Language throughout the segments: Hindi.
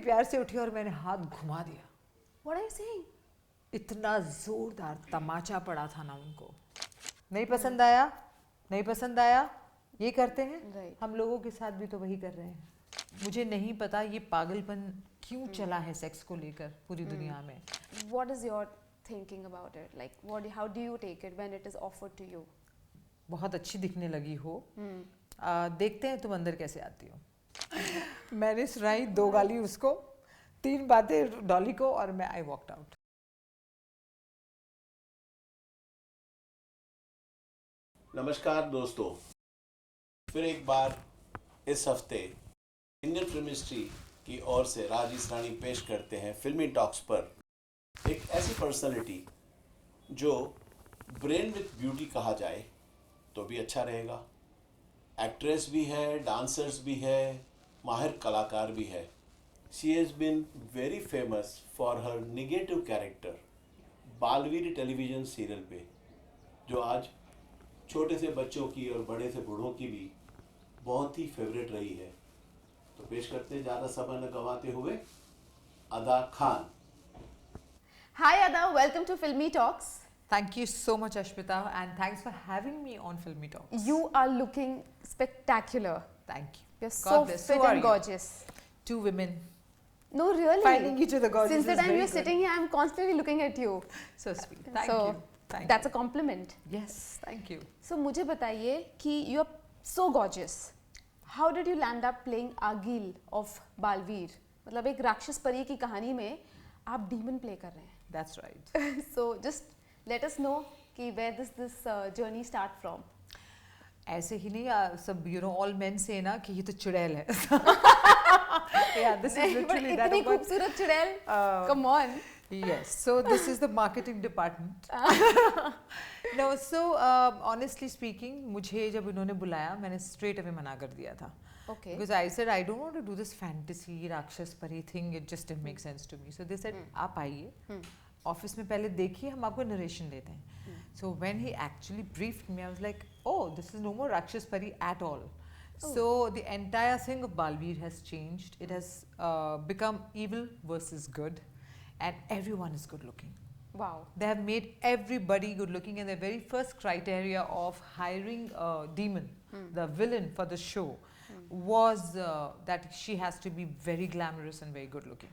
प्यार से उठी और मैंने हाथ घुमा दिया। What are you saying? इतना जोरदार तमाचा पड़ा था ना उनको। नहीं पसंद आया, नहीं पसंद आया, ये करते हैं। Right. हम लोगों के साथ भी तो वही कर रहे हैं। मुझे नहीं पता ये पागलपन क्यों चला है सेक्स को लेकर पूरी दुनिया में। What is your thinking about it? Like, how do you take it when it is offered to you? बहुत अच्छी दिखने लगी हो, देखते हैं तुम अंदर कैसे आती हो। मैंने सुनाई 2 गाली उसको, 3 बातें डॉली को और मैं आई वॉकड आउट। नमस्कार दोस्तों, फिर एक बार इस हफ्ते इंडियन फिल्म इंडस्ट्री की ओर से राजेश रानी पेश करते हैं फिल्मी टॉक्स पर एक ऐसी पर्सनालिटी जो ब्रेन विथ ब्यूटी कहा जाए तो भी अच्छा रहेगा। एक्ट्रेस भी है, डांसर्स भी है, माहिर कलाकार भी है। She has been very famous for her negative character Baalveer television serial पे, जो आज छोटे से बच्चों की और बड़े से बूढ़ों की भी बहुत ही फेवरेट रही है। तो पेश करते हैं ज़्यादा समय न गंवाते हुए अदा Khan. Hi Ada, welcome to Filmy Talks. Thank you so much Ashmita and thanks for having me on Filmy Talks. You are looking spectacular. Thank you. You're God so bless. fit Who are and you? gorgeous. 2 women No, really. finding each other gorgeous Since the is time very you're good. sitting here, I'm constantly looking at you. So sweet. Thank so, you. Thank that's you. a compliment. Yes, thank you. So, मुझे बताइए कि you are so gorgeous. How did you land up playing Agil of Balveer? मतलब एक राक्षस परी की कहानी में आप demon play कर रहे हैं. That's right. So just let us know कि where does this journey start from? ऐसे ही नहीं सब all men say ना कि ये तो चुड़ैल है। Yeah, this is नहीं, but literally that. इतनी खूबसूरत चुड़ैल. Come on. Yes, so this is the marketing department. No, so honestly speaking, मुझे जब इन्होंने बुलाया मैंने straight away मना कर दिया था. Okay. Because I said I don't want to do this fantasy राक्षस परी thing. It just didn't make sense to me. So they said आप आइए, ऑफिस में पहले देखिए, हम आपको नरेशन देते हैं. So when he actually briefed me, I was like, oh, this is no more राक्षस परी at all. So the entire thing of Balveer has changed. It has become evil versus good, and everyone is good looking. Wow. They have made everybody good looking, and the very first criteria of hiring a demon, the villain for the show, was that she has to be very glamorous and very good looking.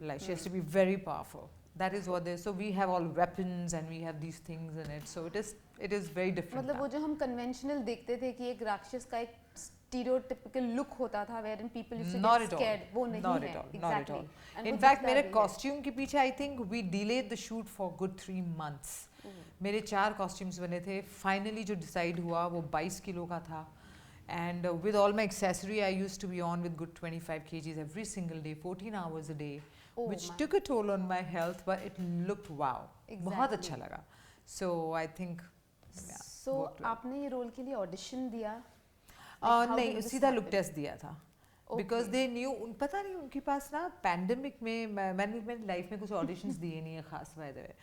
Like she has to be very powerful. That is what they. So we have all weapons and we have these things in it. So it is very different. मतलब वो जो हम conventional देखते थे कि एक राक्षस का एक stereotypical look होता था wherein people used to Not get at scared. all. वो नहीं Not है. at all. Exactly. Not at all. And In वो fact, दिखता मेरे भी है. costume के पीछे I think we delayed the shoot for good 3 months. मेरे 4 costumes बने थे. Finally जो decide हुआ वो 22 किलो का था. And with all my accessory, I used to be on with good 25 kgs every single day, 14 hours a day, which took a toll on my health, but it looked wow. बहुत अच्छा लगा. So I think. Yeah, So worked well. आपने ये रोल के लिए ऑडिशन दिया? Like, how नहीं, did this सीधा लुक happen? टेस्ट दिया था. Because they knew, पता नहीं उनके पास ना पैंडेमिक में मैंने मेरी लाइफ में कुछ ऑडिशंस दिए नहीं है खास by the way.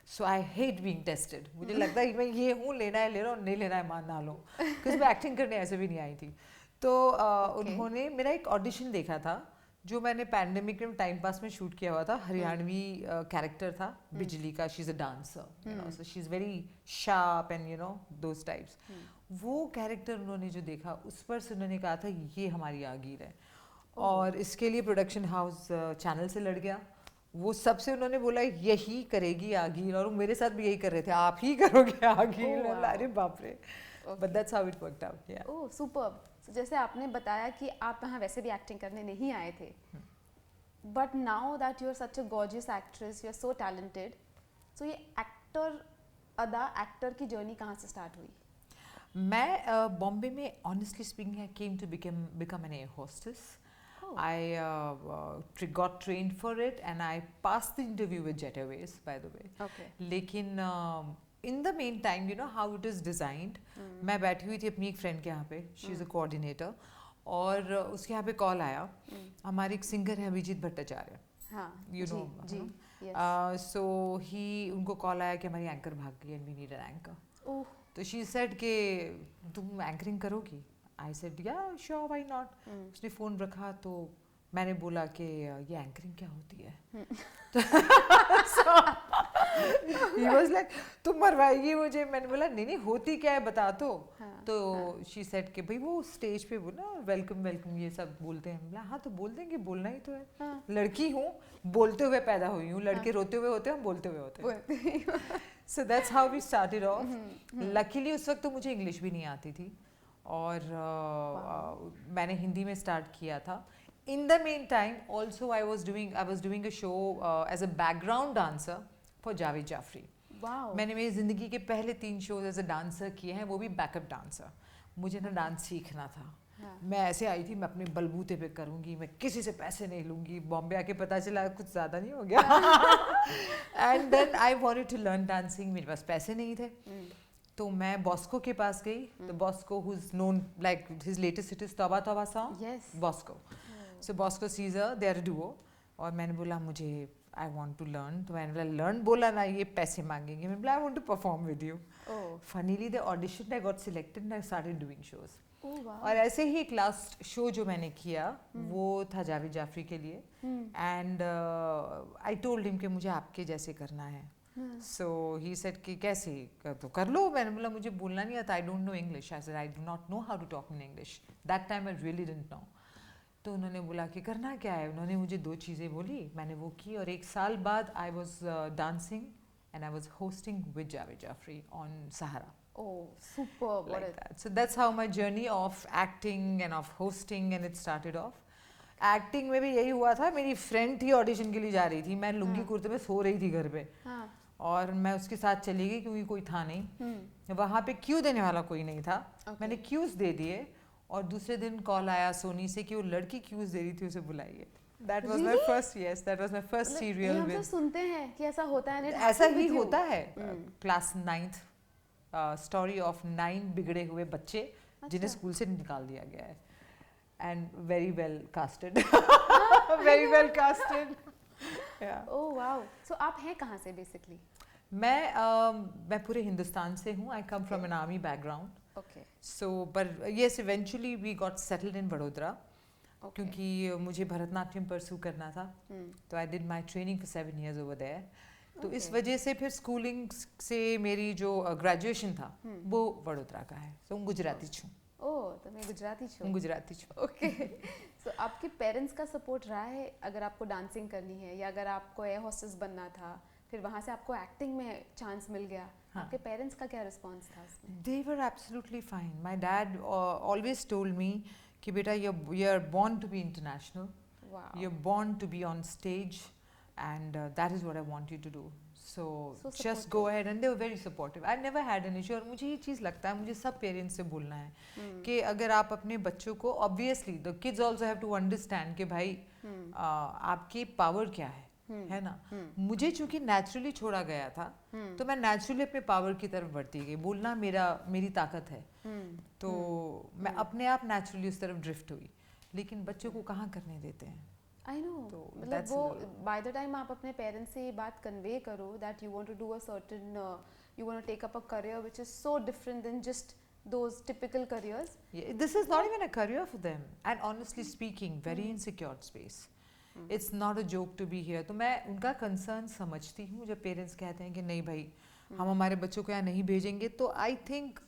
So I hate being tested. मुझे लगता है मैं ये हूँ, लेना है ले रहा हूँ, नहीं लेना है मान ना लो. बिकॉज मैं एक्टिंग करने ऐसे भी नहीं आई थी. तो उन्होंने मेरा एक ऑडिशन देखा था जो मैंने पैंडेमिक में टाइम पास में शूट किया हुआ था. हरियाणवी कैरेक्टर था बिजली का. She is a dancer, so she is very sharp and those types. वो कैरेक्टर उन्होंने जो देखा उस पर से उन्होंने कहा था ये हमारी आगीर है. और इसके लिए प्रोडक्शन हाउस चैनल से लड़ गया. वो सबसे उन्होंने बोला यही करेगी आगीर, और वो मेरे साथ भी यही कर रहे थे, आप ही करोगे आगीर. अरे बाप रे. But that's how it worked out. या ओह सुपर्ब. So, जैसे आपने बताया कि आप यहाँ वैसे भी एक्टिंग करने नहीं आए थे, but now that you are such a gorgeous actress, you are so talented, so ये एक्टर की जर्नी कहाँ से स्टार्ट हुई? मैं बॉम्बे में honestly speaking I came to become an air hostess. I got trained for it and I passed the interview with Jet Airways, by the way. Okay. लेकिन in the meantime, you know how it is designed. मैं बैठी हुई थी अपनी एक फ्रेंड के यहाँ पे. She is a coordinator. और उसके यहाँ पे कॉल आया. हमारी एक सिंगर है अभिजीत भट्टाचार्य. हाँ. You know. जी. Yes. So उनको कॉल आया कि हमारी एंकर भाग गई and we need an anchor. ओह. तो she said कि तुम एंकरिंग करोगी? I said yeah sure why not. उसने फ़ोन रखा तो मैंने बोला कि ये एंकरिंग क्या होती है? ही वाज लाइक तुम मरवाएगी मुझे। मैंने बोला नहीं नहीं होती क्या है बता तो। तो शी सेड कि भाई वो स्टेज पे बोला वेलकम वेलकम ये सब बोलते हैं। बोला हाँ तो बोल देंगे, बोलना ही तो है। लड़की हूँ, बोलते हुए पैदा हुई हूँ, लड़के रोते हुए होते हैं, हम बोलते हुए होते हैं। So that's how we started off. Luckily उस वक्त तो मुझे इंग्लिश भी नहीं आती थी और मैंने हिंदी में स्टार्ट किया था। In the meantime, also I was doing a show as a background dancer for Javed Jafri. Wow. मैंने मेरी ज़िंदगी के पहले 3 शोज एज अ डांसर किए हैं, वो भी बैकअप डांसर। मुझे ना डांस सीखना था। मैं ऐसे आई थी, मैं अपने बलबूते पे करूँगी, मैं किसी से पैसे नहीं लूँगी। बॉम्बे आके पता चला कुछ ज़्यादा नहीं हो गया। And then I wanted to learn dancing, मेरे पास पैसे नहीं थे। तो मैं बॉस्को के पास गई। तो Bosco who is known like his latest hit is Tauba Tauba song. Yes. Bosco. So Bosco Caesar they are duo. और मैंने बोला मुझे आई वांट टू लर्न। तो मैंने बोला लर्न बोला ना, ये पैसे मांगेंगे। मैंने बोला I want to perform with you. Funnily the audition I got selected and I started doing shows. और ऐसे ही एक लास्ट शो जो मैंने किया वो था जावेद जाफरी के लिए। एंड आई टोल्ड हिम कि मुझे आपके जैसे करना है। सो ही सेड कि कैसे तो कर लो। मैंने बोला मुझे बोलना नहीं आता, I don't know English. I said I do not know how to talk in English. That time I really didn't know. तो उन्होंने बोला कि करना क्या है। उन्होंने मुझे 2 चीज़ें बोली, मैंने वो की। और 1 साल बाद I was dancing and I was hosting with Javed Jafri on Sahara. Oh, superb. Like that. So that's how my journey of acting and of hosting and it started off. Acting में भी यही हुआ था, मेरी फ्रेंड थी ऑडिशन के लिए जा रही थी, मैं लुंगी कुर्ते में सो रही थी घर पे। और मैं उसके साथ चली गई क्योंकि कोई था नहीं वहाँ पे, क्यू देने वाला कोई नहीं था। मैंने क्यूज दे दिए और दूसरे दिन कॉल आया सोनी से कि वो लड़की क्यूज दे रही थी, उसे बुलाइए। That was my first, yes, that was my first serial हम with. तो सुनते हैं कि ऐसा होता है। ऐसा ही होता है। क्लास 9th स्टोरी ऑफ 9 बिगड़े हुए बच्चे जिन्हें स्कूल से निकाल दिया गया है। And very well casted, very well casted. Oh wow. So आप हैं कहाँ से बेसिकली? मैं पूरे हिंदुस्तान से हूँ। I come from an army background. Okay. So but yes eventually we got settled in Vadodara क्योंकि मुझे भरतनाट्यम परस्यू करना था। तो I did my training for 7 years over there. तो इस वजह से फिर स्कूलिंग से मेरी जो ग्रेजुएशन था वो वडोदरा का है। तो गुजराती छूँ। ओह, तो मैं गुजराती छूँ। गुजराती छूँ। ओके। सो आपके पेरेंट्स का सपोर्ट रहा है अगर आपको डांसिंग करनी है, या अगर आपको एयर होस्टेस बनना था, फिर वहाँ से आपको एक्टिंग में चांस मिल गया, आपके पेरेंट्स का क्या रिस्पॉन्स था उसमें? They were absolutely fine. My dad always told me कि बेटा you're born to be international. Wow. You're born to be on stage and that is what I want you to do. So just go ahead, and they were very supportive. I never had an issue. और मुझे ये चीज़ लगता है, मुझे सब पेरेंट्स से बोलना है कि अगर आप अपने बच्चों को, obviously the kids also have to understand कि भाई आपकी पावर क्या है ना। मुझे चूंकि नेचुरली छोड़ा गया था तो मैं नेचुरली अपने पावर की तरफ बढ़ती गई। बोलना मेरी ताकत है। तो मैं अपने आप नेचुरली उस तरफ ड्रिफ्ट हुई, लेकिन बच्चों को कहाँ करने देते हैं। आई नो, मतलब वो बाय द टाइम आप अपने पेरेंट्स से ये बात कन्वे करो that you want to do a certain, you want to take up a career which is so different then just those typical careers. Yeah, this is not even a career for them, and honestly speaking very insecure space. It's not a joke to be here. तो मैं उनका कंसर्न समझती हूँ जब पेरेंट्स कहते हैं कि नहीं भाई हम हमारे बच्चों को यहाँ नहीं भेजेंगे। तो I think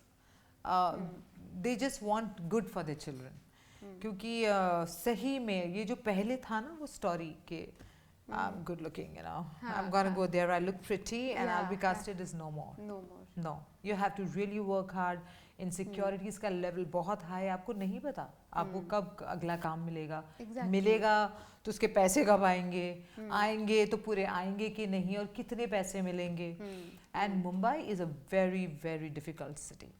they just want good for their children. क्योंकि सही में ये जो पहले था ना वो स्टोरी के I'm good looking, you know. I'm gonna go there. I look pretty, and I'll be casted. Is no more. No more. No, you have to really work hard. Insecurities का level बहुत high है। आपको नहीं पता आपको कब अगला काम मिलेगा। मिलेगा तो उसके पैसे कब आएंगे, आएंगे तो पूरे आएंगे कि नहीं, और कितने पैसे मिलेंगे। And Mumbai is a very very difficult city,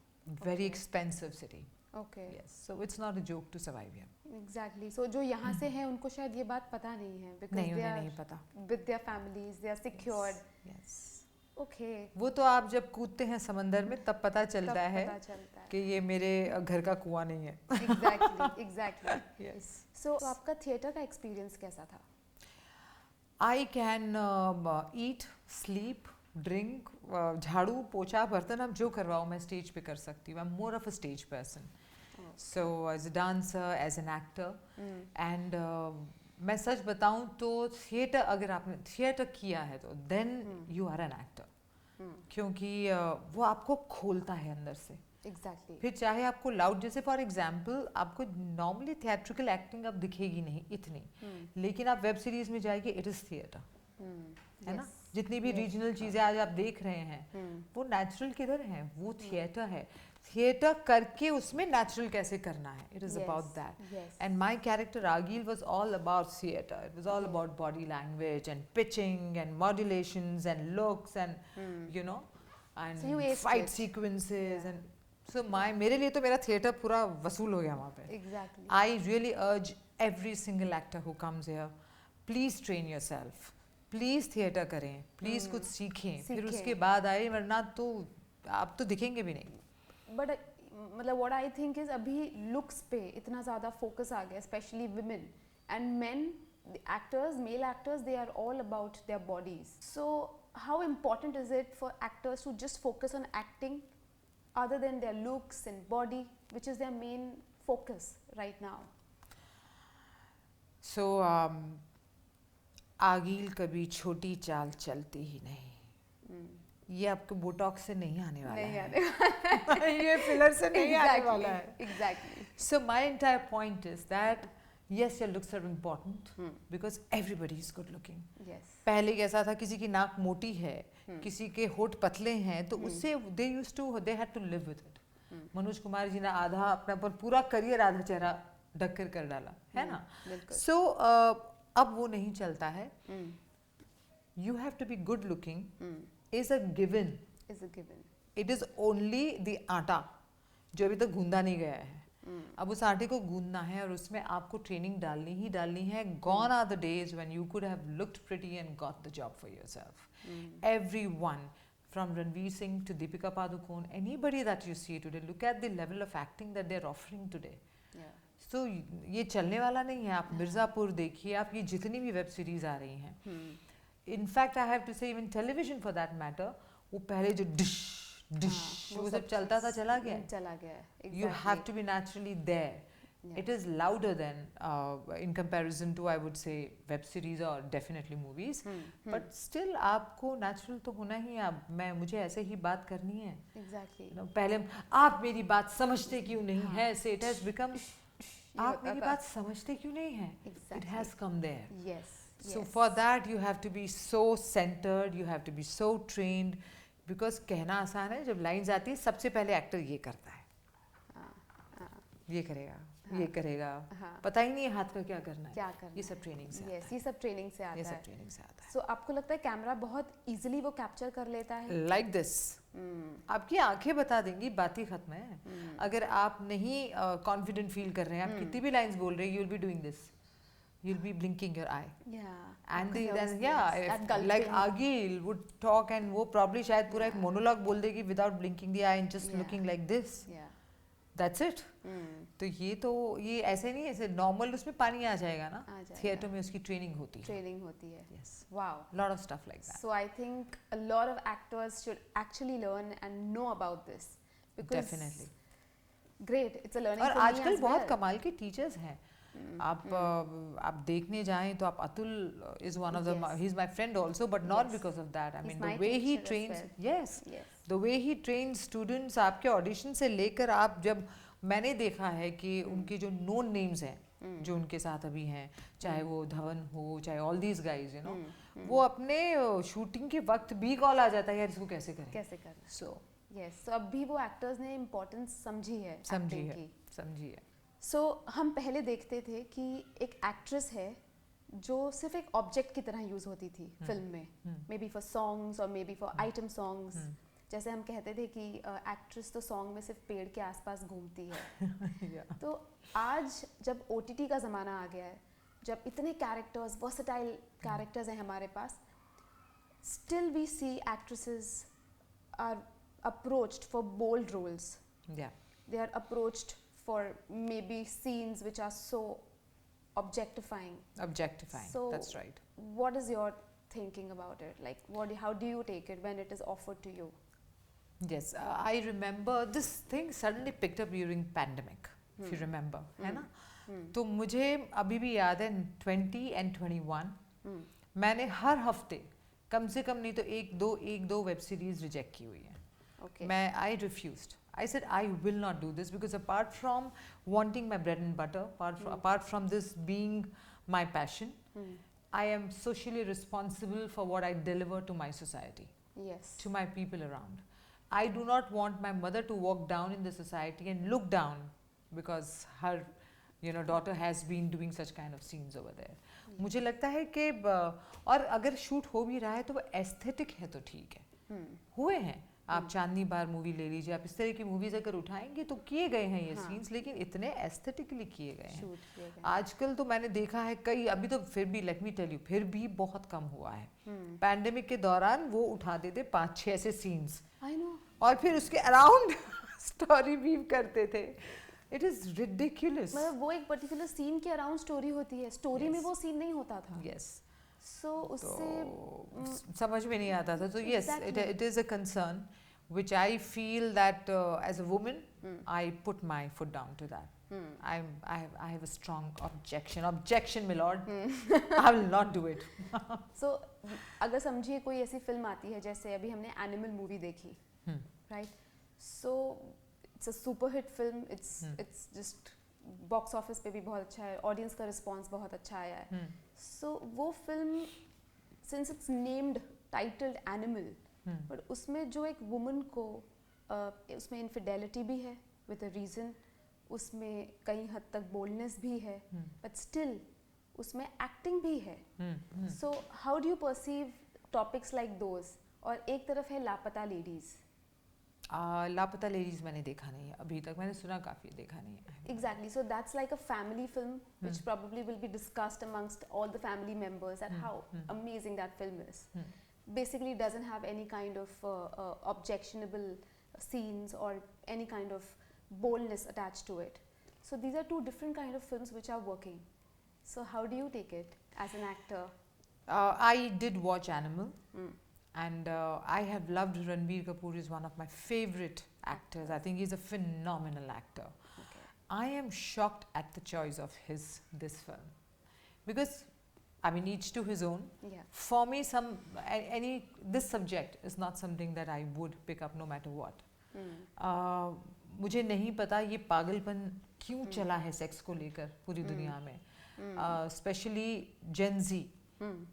very expensive city. Okay. Yes, so it's not a joke to survive here. Exactly. So जो यहाँ से हैं उनको शायद ये बात पता नहीं है because नहीं, they उन्हें are नहीं पता। with their families, they are secured. Yes. Okay. वो तो आप जब कूदते हैं समंदर में तब पता चलता है कि ये मेरे घर का कुआं नहीं है। Exactly, exactly. Yes. So आपका थिएटर का एक्सपीरियंस कैसा था? I can eat, sleep, drink, झाड़ू पोछा बर्तन आप जो करवाओ मैं स्टेज पे कर सकती हूँ। I'm more of a stage person. So as a dancer, as an actor, and मैं सच बताऊं तो थिएटर, अगर आपने थिएटर किया है तो then you are an actor, क्योंकि वो आपको खोलता है अंदर से। एग्जैक्टली। फिर चाहे आपको लाउड, जैसे फॉर एग्जांपल आपको नॉर्मली थिएट्रिकल एक्टिंग अब दिखेगी नहीं इतनी, लेकिन आप वेब सीरीज में जाएंगे, इट इज थिएटर, है ना। जितनी भी रीजनल चीजें आज आप देख रहे हैं वो नेचुरल किधर है, वो थिएटर है। थिएटर करके उसमें नेचुरल कैसे करना है, it is about that. And my character Agil was all about theatre, it was all about body language and pitching and modulations and looks and you know and fight sequences and so मेरे लिए तो मेरा थिएटर पूरा वसूल हो गया वहाँ पे। एग्जैक्टली। आई रियली अर्ज every single actor who comes here, please train yourself, please theatre करें, प्लीज कुछ सीखें, फिर उसके बाद आए, वरना तो आप तो दिखेंगे भी नहीं। बट मतलब व्हाट आई थिंक इज अभी लुक्स पे इतना ज़्यादा फोकस आ गया, specially women and men actors, male actors, they are all about their bodies. So how important is it for actors to just focus on acting other than their looks and body, which is their main focus right now? So आगिल कभी छोटी चाल चलती ही नहीं, ये आपके बोटॉक्स से नहीं आने वाला है, ये फिलर से नहीं आने वाला है। Exactly. So my entire point is that yes, your looks are important because everybody is good looking. Yes. पहले कैसा था, किसी की नाक मोटी है, किसी के होठ पतले हैं, तो उससे they had to live with it. Manoj Kumar ji ने आधा अपना पर पूरा करियर आधा चेहरा ढककर कर डाला, है ना। So अब वो नहीं चलता है। You have to be good looking is a given. Is a given. It is only the आटा जो अभी तक गूंदा नहीं गया है। अब उस आटे को गूंदना है और उसमें आपको ट्रेनिंग डालनी ही डालनी है। Gone are the days when you could have looked pretty and got the job for yourself. Everyone, from Ranveer Singh to Deepika Padukone, anybody that you see today, look at the level of acting that they're offering today. Yeah. So ये चलने वाला नहीं है। आप मिर्ज़ापुर देखिए, आप ये जितनी भी वेब सीरीज आ रही हैं, in fact I have to say even television for that matter, वो पहले जो डिश वो सब चलता था, चला गया है। You have to be naturally there. It is louder than in comparison to, I would say, web series or definitely movies. But still आपको natural तो होना ही है। मुझे ऐसे ही बात करनी है। Exactly. पहले आप मेरी बात समझते क्यों नहीं है, से it has become आप मेरी बात समझते क्यों नहीं है। It has come there. Yes. So for that you have to be so centered, you have to be so trained, because कहना आसान है, जब लाइन्स आती है सबसे पहले एक्टर ये करता है, ये करेगा, ये करेगा, पता ही नहीं है हाथ का क्या करना है, ये सब ट्रेनिंग से आता है। ये सब ट्रेनिंग से आता है। ये सब ट्रेनिंग से आता है। So आपको लगता है कैमरा बहुत इजीली वो कैप्चर कर लेता है? Like this. आपकी आंखें बता देंगी, बात ही खत्म है। अगर आप नहीं कॉन्फिडेंट फील कर रहे हैं, आप कितनी भी लाइन्स बोल रहे हैं, you'll be doing this. You'll be blinking your eye. Yeah. And like Agil would talk and वो probably शायद पूरा एक मोनोलॉग बोल देगी without blinking the eye and just looking like this. Yeah. That's it. तो ये ऐसे नहीं, ऐसे नॉर्मल उसमें पानी आ जाएगा ना। थिएटर में उसकी ट्रेनिंग होती है। Yes. Wow. Lot of stuff like that. So I think a lot of actors should actually learn and know about this. Because Definitely. Great. It's a learning और for me आजकल as बहुत well. कमाल के टीचर्स हैं। आप देखने जाएं तो आप Atul is one of the, he's my friend also, but not because of that. I mean the way he trains, the way he trains students, आपके ऑडिशन से लेकर आप जब मैंने देखा है कि उनके जो नोन नेम्स हैं जो उनके साथ अभी हैं, चाहे वो धवन हो, चाहे all these guys, you know, वो अपने शूटिंग के वक्त भी कॉल आ जाता है, यार इसको कैसे करें। सो यस, तो अभी वो एक्टर्स ने इम्पोर्टेंस समझी है। सो हम पहले देखते थे कि एक एक्ट्रेस है जो सिर्फ एक ऑब्जेक्ट की तरह यूज होती थी फिल्म में, मे बी फॉर सॉन्ग्स और may be for item songs. जैसे हम कहते थे कि एक्ट्रेस तो सॉन्ग में सिर्फ पेड़ के आसपास घूमती है। तो आज जब OTT का ज़माना आ गया है, जब इतने कैरेक्टर्स, वर्सेटाइल कैरेक्टर्स हैं हमारे पास, still we see actresses are approached for bold roles. They are approached for maybe scenes which are so objectifying. So that's right. What is your thinking about it? Like how do you take it when it is offered to you? Yes, I remember this thing suddenly picked up during pandemic, if you remember, है ना? तो मुझे अभी भी याद है 20 and 21 मैंने हर हफ्ते कम से कम नहीं तो एक दो वेब सीरीज रिजेक्ट की हुई है. मैं आई refused. I said I will not do this because apart from wanting my bread and butter, apart from this being my passion, I am socially responsible for what I deliver to my society, to my people around. I do not want my mother to walk down in the society and look down because her daughter has been doing such kind of scenes over there. मुझे लगता है कि और अगर शूट हो भी रहा है तो वो एस्थेटिक है तो ठीक है. हुए हैं आप चांदनी बार मूवी ले लीजिए, आप इस तरह की मूवीज अगर उठाएंगे तो किए गए हैं ये सीन्स, लेकिन इतने एस्थेटिकली किए गए हैं. आजकल तो मैंने देखा है कई, अभी तो फिर भी लेट मी टेल यू फिर भी बहुत कम हुआ है. पैंडेमिक के दौरान वो उठा देते 5-6 ऐसे सीन्स और फिर उसके अराउंड स्टोरी वीव करते थे. It is ridiculous. मतलब वो एक पर्टिकुलर सीन के अराउंड स्टोरी होती है, स्टोरी में वो सीन नहीं होता था. सो उससे समझ में नहीं आता था. तो yes, it is a concern which I feel that as a woman I put my foot down to that. I have a strong objection my lord. I will not do it. So अगर समझिए कोई ऐसी फिल्म आती है जैसे अभी हमने एनिमल मूवी देखी, right? So it's a super hit film. It's just box office पे भी बहुत अच्छा है, ऑडियंस का रिस्पांस बहुत अच्छा आया है. सो वो film since it's named titled animal, but उसमें जो एक वुमन को उसमें इनफिडेलिटी भी है विद अ रीज़न, उसमें कई हद तक बोल्डनेस भी है, बट स्टिल उसमें एक्टिंग भी है. So how do you perceive topics like those? और एक तरफ है लापता लेडीज़. लापता लेडीज मैंने देखा नहीं है अभी तक, मैंने सुना काफ़ी, देखा नहीं है. Exactly. So that's like a family film which probably will be discussed amongst all the family members at how amazing that film is. Basically doesn't have any kind of objectionable scenes or any kind of boldness attached to it. So these are two different kind of films which are working. So how do you take it as an actor? I did watch Animal. And I have loved Ranbir Kapoor. Is one of my favorite actors. I think he's a phenomenal actor. I am shocked at the choice of this film, because I mean each to his own. For me, this subject is not something that I would pick up no matter what. मुझे नहीं पता ये पागलपन क्यों चला है सेक्स को लेकर पूरी दुनिया में, especially Gen Z.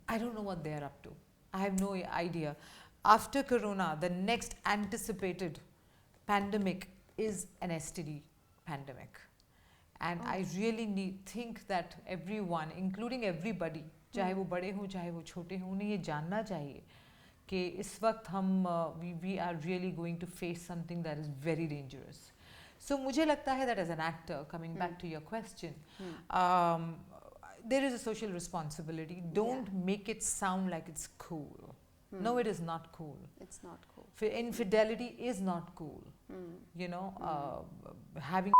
I don't know what they are up to. I have no idea. After Corona, the next anticipated pandemic is an STD pandemic. And I really think that everyone, including everybody, चाहे वो बड़े हों चाहे वो छोटे हों, उन्हें ये जानना चाहिए कि इस वक्त हम we are really going to face something that is very dangerous. So मुझे लगता है that as an actor, coming back to your question, there is a social responsibility. Don't make it sound like it's cool. No, it is not cool. It's not cool. Infidelity is not cool. Having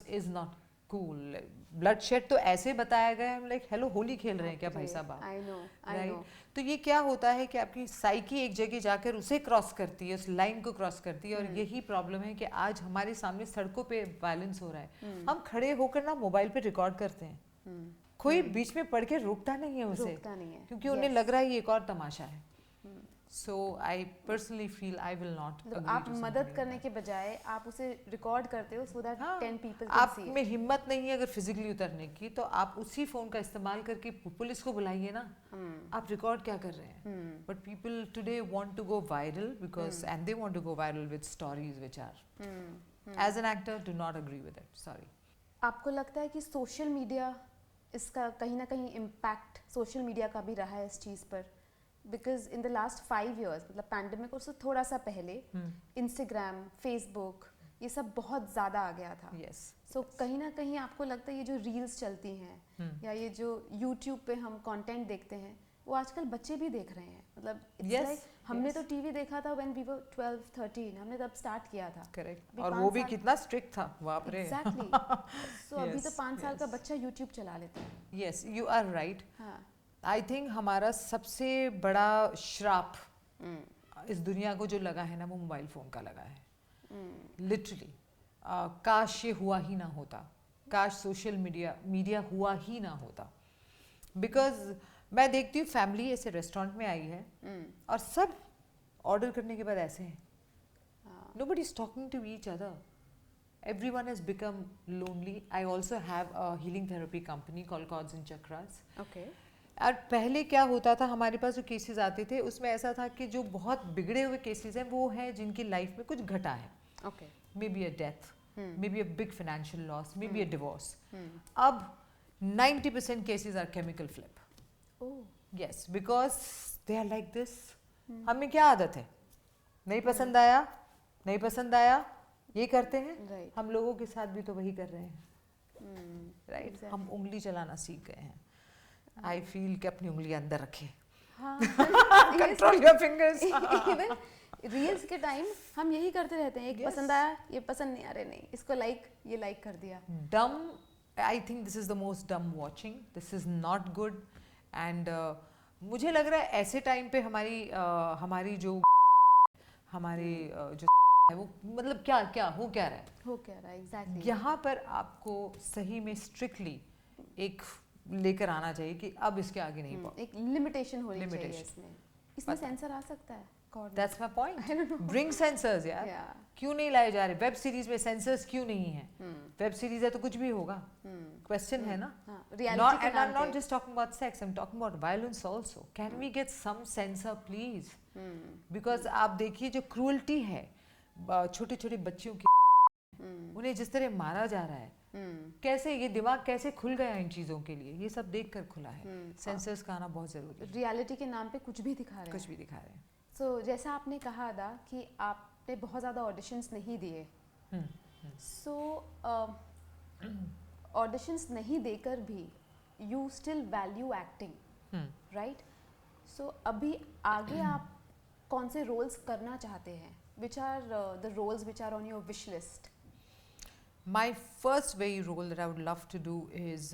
is not cool. Bloodshed तो ऐसे बताया गया है, like hello होली खेल रहे हैं क्या भाई साहब आप? I know. तो ये क्या होता है कि आपकी साइकी एक जगह जाकर उसे क्रॉस करती है, उस लाइन को क्रॉस करती है, और यही प्रॉब्लम है कि आज हमारे सामने सड़कों पे वायलेंस हो रहा है. हम खड़े होकर ना मोबाइल पे रिकॉर्ड करते हैं, कोई बीच में पढ़ के रोकता नहीं है उसे, क्योंकि उन्हें लग रहा है ये एक और तमाशा है. So I personally feel I will not. आप मदद करने के बजाय आप उसे रिकॉर्ड करते हो so that 10 people can see it. आप में हिम्मत नहीं है अगर फिजिकली उतरने की, तो आप उसी फोन का इस्तेमाल करके पुलिस को बुलाइए ना. आप रिकॉर्ड क्या कर रहे हैं? But people today want to go viral because and they want to go viral with stories which are. As an actor, do not agree with it. Sorry. आपको लगता है कि सोशल मीडिया, इसका कहीं ना कहीं इम्पैक्ट सोशल मीडिया का भी रहा है इस चीज़ पर? Because in the last 5 years, मतलब पैंडमिक और उससे थोड़ा सा पहले इंस्टाग्राम, फेसबुक, ये सब बहुत ज़्यादा आ गया था. सो कहीं ना कहीं आपको लगता है ये जो रील्स चलती हैं या ये जो यूट्यूब पे हम कंटेंट देखते हैं, वो आजकल बच्चे भी देख रहे हैं? मतलब हमने तो टीवी देखा था व्हेन वी वर 12-13, हमने तब स्टार्ट किया था. करेक्ट. और वो भी कितना स्ट्रिक्ट था, बाप रे. एग्जैक्टली. सो अभी तो 5 साल का बच्चा यूट्यूब चला लेता है. Yes, you are right. I think हमारा सबसे बड़ा श्राप इस दुनिया को जो लगा है ना, वो मोबाइल फ़ोन का लगा है. लिटरली काश ये हुआ ही ना होता. काश सोशल मीडिया हुआ ही ना होता, बिकॉज मैं देखती हूँ फैमिली ऐसे रेस्टोरेंट में आई है और सब ऑर्डर करने के बाद ऐसे हैं, nobody is talking to each other, everyone has become lonely. I also have a healing therapy company called Chords and Chakras. Okay. और पहले क्या होता था, हमारे पास जो केसेस आते थे उसमें ऐसा था कि जो बहुत बिगड़े हुए केसेस हैं वो हैं जिनकी लाइफ में कुछ घटा है, Okay. Maybe a death, maybe a big financial loss, maybe a divorce. अब 90% cases are chemical flip. Oh. Yes, because they are like this. हमें क्या आदत है, नहीं पसंद आया, नहीं पसंद आया, ये करते हैं. Right. हम लोगों के साथ भी तो वही कर रहे हैं, राइट? Exactly. हम उंगली चलाना सीख गए हैं. आई फील कि अपनी उंगली अंदर रखे, हाँ. Control your fingers. Even reels के टाइम हम यही करते रहते हैं, एक Yes. पसंद आया, ये पसंद नहीं, अरे नहीं इसको ये लाइक कर दिया. Dumb, I think this is the most dumb watching. This is not good. And मुझे लग रहा है ऐसे टाइम पे हमारी जो है वो मतलब क्या हो क्या रहा है, हो क्या रहा है एग्जैक्टली. यहाँ पर आपको सही में स्ट्रिक्टली एक लेकर आना चाहिए कि अब इसके आगे नहीं पहुंच. एक लिमिटेशन होनी चाहिए Limitation. इसमें सेंसर आ सकता है. That's my point. Bring sensors यार. Yeah. क्यों नहीं लाए जा रहे? वेब सीरीज में सेंसर्स क्यों नहीं है? वेब सीरीज है तो कुछ भी होगा. क्वेश्चन है ना. reality के And I'm नाम not पे. just talking about sex, I'm talking about violence also. Can we get some censor please? Because आप देखिए जो क्रूअल्टी है छोटे छोटे बच्चों की, उन्हें जिस तरह मारा जा रहा है, कैसे ये दिमाग कैसे खुल गया इन चीज़ों के लिए, ये सब देख कर खुला है. सेंसर्स का आना बहुत ज़रूरी है. रियलिटी के नाम पे कुछ भी दिखा रहे हैं. कुछ भी दिखा रहे हैं. सो जैसा आपने कहा अदा कि आपने बहुत ज़्यादा ऑडिशंस नहीं दिए. सो ऑडिशंस नहीं देकर भी you still value acting, right? So अभी आगे आप कौन से रोल्स करना चाहते हैं? Which are the roles which are on your wish list? My first very role that I would love to do is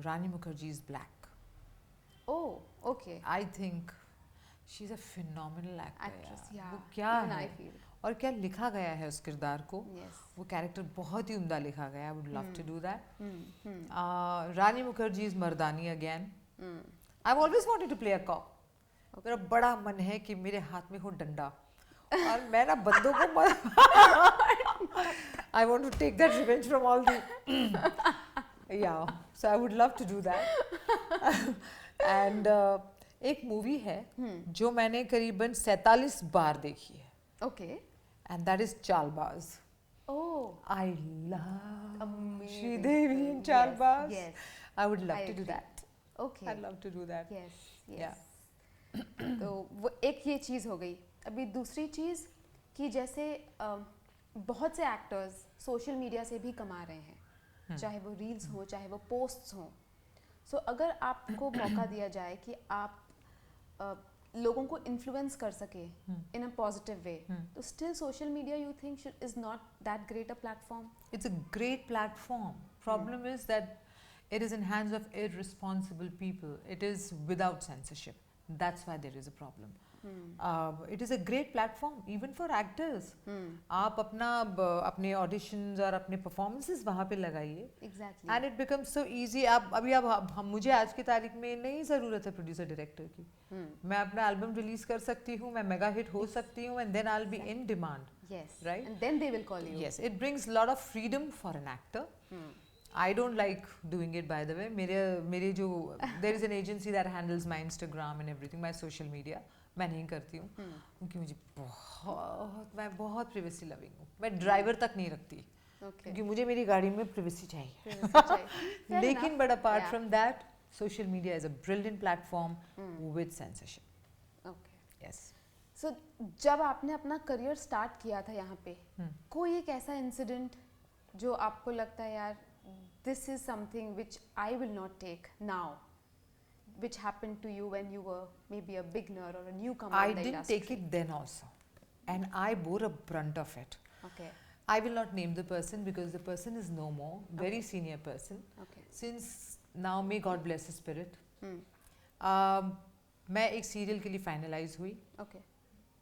Rani Mukherjee's Black. Oh, okay. I think she's a phenomenal actor. Actress, यार. yeah. वो क्या Even है I feel. और क्या लिखा गया है उस किरदार को. Yes. वो कैरेक्टर बहुत ही उम्दा लिखा गया है. I would love to do that. Rani Mukherjee's Mardani again. I've always wanted to play a cop. मेरा बड़ा मन है कि मेरे हाथ में हो डंडा और मैं ना बंदों को I want to take that revenge from all the yeah, so I would love to do that. And एक मूवी है जो मैंने करीबन 47 बार देखी है. Okay. And that is Chaalbaaz. Oh. I love Amazing Sridevi in film. Chaalbaaz. Yes. I would love I to do agree. that. Okay. I'd love to do that. Yes. Yes. Yeah. तो वो एक ये चीज़ हो गई. अभी दूसरी चीज़ कि जैसे बहुत से एक्टर्स सोशल मीडिया से भी कमा रहे हैं, चाहे वो रील्स हो चाहे वो पोस्ट्स हों. सो अगर आपको मौका दिया जाए कि आप लोगों को इन्फ्लुएंस कर सके इन अ पॉजिटिव वे, तो still social media you think is not that great a platform? It's a great platform. Problem is that it is in hands of irresponsible people. It is without censorship. That's why there is a problem. It is a great platform even for actors. आप अपने auditions और अपने performances वहाँ पे लगाइए. Exactly. And it becomes so easy. मुझे आज की तारीख में नहीं ज़रूरत है प्रोड्यूसर डायरेक्टर की. मैं अपना एल्बम रिलीज कर सकती हूँ, मैं मेगा हिट हो सकती हूँ, and then I'll be in demand. Yes. Right? And then they will call you. Yes, it brings a lot of freedom for an actor. I don't like doing it, by the way. मेरे जो there is an agency that handles my Instagram and everything, my social media. मैं नहीं करती हूँ क्योंकि मैं बहुत privacy loving हूँ. मैं ड्राइवर तक नहीं रखती क्योंकि मुझे मेरी गाड़ी में privacy चाहिए. लेकिन but apart from that, social media is a brilliant platform with censorship. Okay. Yes. So जब आपने अपना करियर स्टार्ट किया था यहाँ पे, कोई एक ऐसा इंसिडेंट जो आपको लगता है यार this is something which I will not take now, which happened to you when you were maybe a beginner or a newcomer I in the didn't industry? take it then also, and I bore a brunt of it. Okay. I will not name the person because the person is no more, very senior person. Okay. Since now, may God bless his spirit. मैं एक सीरियल के लिए फाइनलाइज हुई. Okay.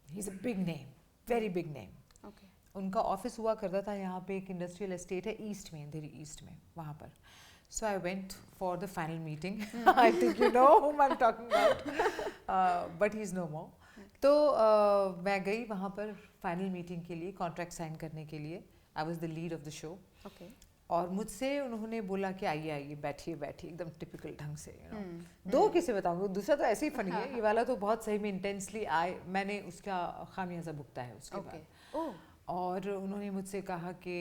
He's a big name, very big name. Okay. उनका ऑफिस हुआ करता था यहाँ पे, एक इंडस्ट्रियल एस्टेट है ईस्ट में, अंधेरी ईस्ट में, वहाँ पर. So I went for the final meeting. I think you know whom I'm talking about, but he's no more. तो मैं गई वहाँ पर फाइनल मीटिंग के लिए, कॉन्ट्रैक्ट साइन करने के लिए. I was the lead of the show. और मुझसे उन्होंने बोला कि आइए आइए बैठिए बैठिए, एकदम टिपिकल ढंग से, यू नो. दो किसे बताऊंगा, दूसरा तो ऐसे ही फनी है, ये वाला तो बहुत सही में इंटेंसली मैंने उसका खामियाजा भुगता है उसके बाद. और उन्होंने मुझसे कहा कि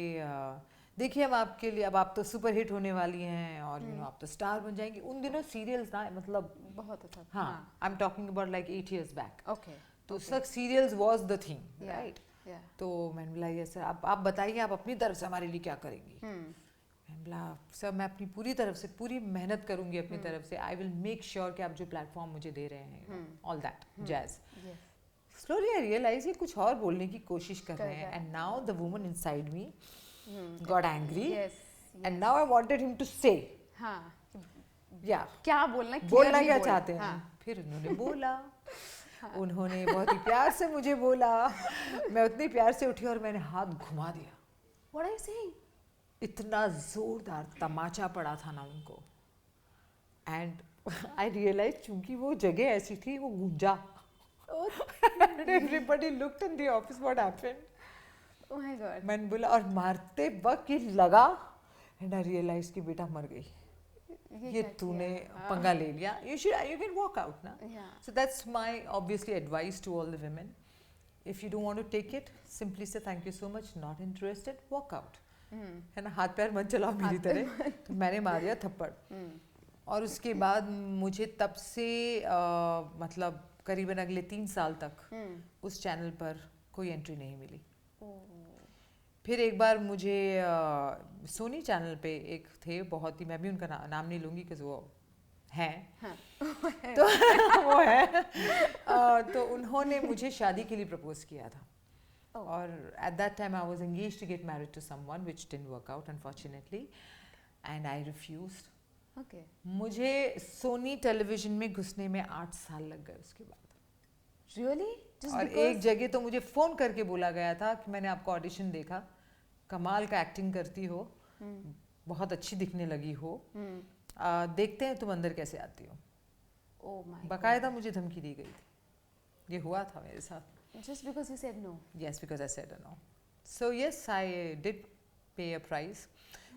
देखिए हम आपके लिए, अब आप तो सुपर हिट होने वाली हैं और यू नो आप तो स्टार बन जाएंगी. उन दिनों सीरियल्स ना, मतलब बहुत अच्छा. हाँ, I am talking about like 8 years back. तो such serials was the thing, right. तो मैंने बोला ये सर आप बताइए, आप अपनी तरफ से हमारे लिए क्या करेंगी. मैंने बोला सर मैं अपनी पूरी तरफ से पूरी मेहनत करूंगी अपनी तरफ से. आई विल मेक श्योर कि आप जो प्लेटफॉर्म मुझे दे रहे हैं, all that jazz. Slowly I realize ये कुछ और बोलने की कोशिश कर रहे हैं. And now the woman inside me got angry, and now I wanted him to say, क्या बोलना क्या चाहते हैं. फिर उन्होंने बोला, उन्होंने बहुत ही प्यार से मुझे बोला. मैं उतनी प्यार से उठी और मैंने हाथ घुमा दिया. What are you saying? इतना जोरदार तमाचा पड़ा था ना उनको. एंड आई रियलाइज चूंकि वो जगह ऐसी थी, वो गूंजा. Everybody looked in the office, what happened? Oh my God. मैंने बोला, और मारते वक्त ये लगा, एंड आई रियलाइज कि बेटा मर गई, ये तूने पंगा ले लिया. यू कैन वॉक आउट ना. So that's my obviously advice to all the women. If you don't want to take it, simply say thank you so much, not interested, walk out. है ना, हाथ पैर मत चलाओ मेरी तरह. तो मैंने मार दिया थप्पड़. और उसके बाद मुझे तब से मतलब करीबन अगले 3 साल तक उस चैनल पर कोई एंट्री नहीं मिली. फिर एक बार मुझे सोनी चैनल पे एक थे, बहुत ही, मैं भी उनका नाम नहीं लूँगी क्योंकि वो हैं. तो वो है. तो उन्होंने मुझे शादी के लिए प्रपोज किया था. और at that time I was engaged to get married to someone which didn't work out unfortunately, and I refused. मुझे सोनी टेलीविजन में घुसने में 8 साल लग गए उसके बाद. Really? और एक जगह तो मुझे फोन करके बोला गया था कि मैंने आपका ऑडिशन देखा, कमाल का एक्टिंग करती हो, बहुत अच्छी दिखने लगी हो, देखते हैं तुम अंदर कैसे आती हो. बकायदा मुझे धमकी दी गई थी. ये हुआ था मेरे साथ. Just because you said no. Yes, because I said no. So yes, I did pay a price.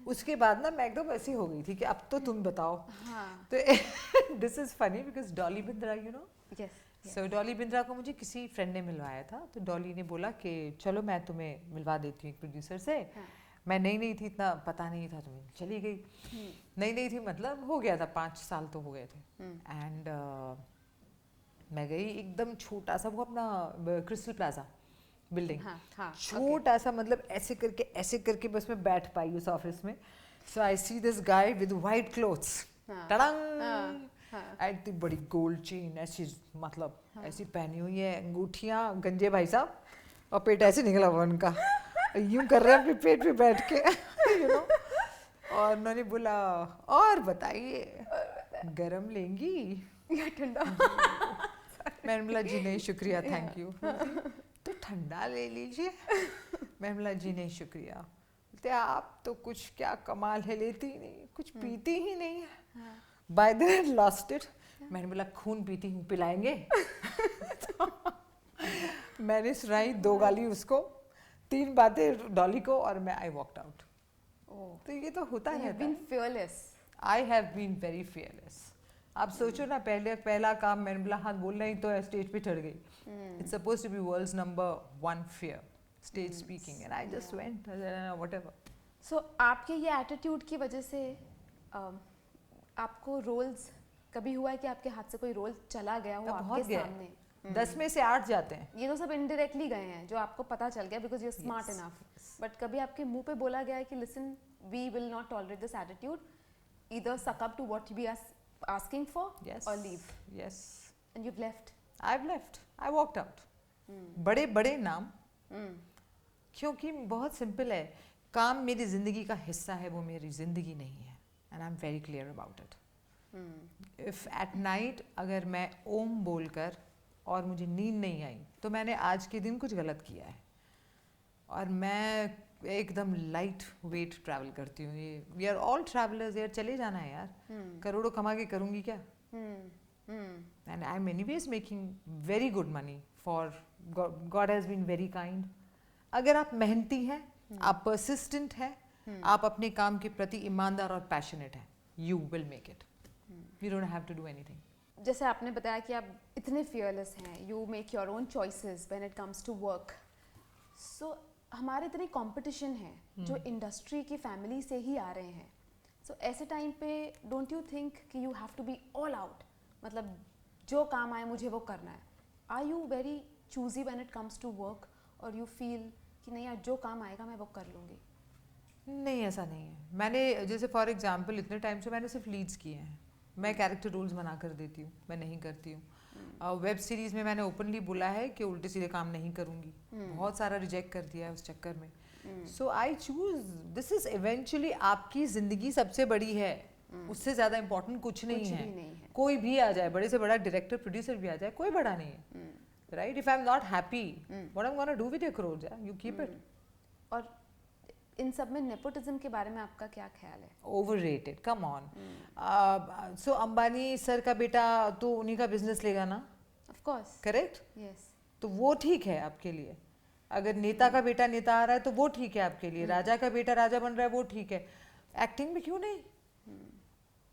उसके बाद ना मैं एकदम ऐसी हो गई थी कि अब तो तुम बताओ. तो this is funny because Dolly Bindra, you know. So Dolly Bindra को मुझे किसी फ्रेंड ने मिलवाया था. तो डॉली ने बोला कि चलो मैं तुम्हें मिलवा देती हूँ एक प्रोड्यूसर से. मैं नई थी, इतना पता नहीं था, तो मैं चली गई. नई थी मतलब हो गया था 5 साल तो हो गए थे. एंड मैं गई, एकदम छोटा सा, वो अपना क्रिस्टल प्लाजा बिल्डिंग, छोटा सा, मतलब ऐसे करके बस मैं बैठ पाई उस ऑफिस में. So I see this guy with white clothes, टडंग, इतनी बड़ी गोल्ड चेन ऐसी, मतलब ऐसी पहनी हुई है, अंगूठियाँ, गंजे भाई साहब, और पेट ऐसे निकला हुआ उनका, यूं कर रहे हैं अपने पेट पे बैठ के, यू नो. और उन्होंने बोला, और बताइए गरम लेंगी या ठंडा. मैंने बोला जी नहीं शुक्रिया, थैंक यू. तो ठंडा ले लीजिए. मैंने बोला जी नहीं शुक्रिया. बोलते आप तो कुछ क्या कमाल है, लेती ही नहीं, कुछ पीती ही नहीं है. By the lost it. मैंने बोला खून पीती हूँ, पिलाएंगे. तो मैंने सुनाई 2 गाली उसको, 3 बातें डॉली को, और मैं आई वॉकड आउट. तो ये तो होता है. I have been very fearless. आप सोचो ना, पहला काम मैंने बोला हाथ बोलना ही तो है, स्टेज पे चढ़ गई. It's supposed to be world's number 1 fear, stage speaking, and I just went whatever. So आपके ये एटीट्यूड की वजह से आपको रोल्स कभी हुआ है कि आपके हाथ से कोई रोल चला गया हो आपके सामने? 10 में से 8 जाते हैं. ये तो सब इनडायरेक्टली गए हैं जो आपको पता चल गया because you are smart enough. But कभी आपके मुंह पे बोला गया है कि listen, we will not tolerate this attitude, either suck up to what we are asking for, or leave? Yes. And you've left? I've left. I walked out. बड़े नाम, क्योंकि बहुत सिंपल है, काम मेरी जिंदगी का हिस्सा है, वो मेरी जिंदगी नहीं है. And I'm very clear about it. If at night अगर मैं ओम बोलकर और मुझे नींद नहीं आई, तो मैंने आज के दिन कुछ गलत किया है. और मैं एकदम लाइट वेट ट्रैवल करती हूँ। ये वी आर ऑल ट्रैवलर्स यार, चले जाना है यार, करोड़ों कमा के करूँगी क्या? And I am anyways making very good money for God has been very kind. अगर आप मेहनती हैं, आप परसिस्टेंट हैं, आप अपने काम के प्रति ईमानदार और पैशनेट हैं, you will make it. You don't have to do anything. जैसे आपने बताया कि आप इतने फियरलेस हैं, you make your own choices when it comes to work. So हमारे इतने कंपटीशन है जो इंडस्ट्री की फैमिली से ही आ रहे हैं। सो ऐसे टाइम पे डोंट यू थिंक कि you have to be all out, मतलब जो काम आए मुझे वो करना है? Are you very choosy when it comes to work, और यू फील कि नहीं यार जो काम आएगा मैं वो कर लूँगी? नहीं, ऐसा नहीं है। मैंने जैसे फॉर एग्जांपल इतने टाइम से मैंने सिर्फ लीड्स किए हैं। मैं कैरेक्टर रोल्स बना कर देती हूँ, मैं नहीं करती हूँ। वेब सीरीज़ में मैंने ओपनली बोला है कि उल्टे सीधे काम नहीं करूँगी। बहुत सारा रिजेक्ट कर दिया है उस चक्कर में। So I choose, this is eventually आपकी ज़िंदगी सबसे बड़ी है, उससे ज़्यादा इम्पोर्टेंट कुछ नहीं है। कोई भी आ जाए, बड़े से बड़ा डायरेक्टर प्रोड्यूसर भी आ जाए, कोई बड़ा नहीं है, right? If I am not happy, what I am gonna do with your crore, you keep it. और इन सब में नेपोटिज्म के बारे में आपका क्या ख्याल है? Overrated, come on. So Ambani sir का बेटा तो उन्हीं का बिजनेस लेगा ना, ऑफ कोर्स, करेक्ट? यस। तो वो ठीक है आपके लिए। अगर नेता का बेटा नेता आ रहा है तो वो ठीक है आपके लिए। राजा का बेटा राजा बन रहा है, वो ठीक है। एक्टिंग में क्यों नहीं?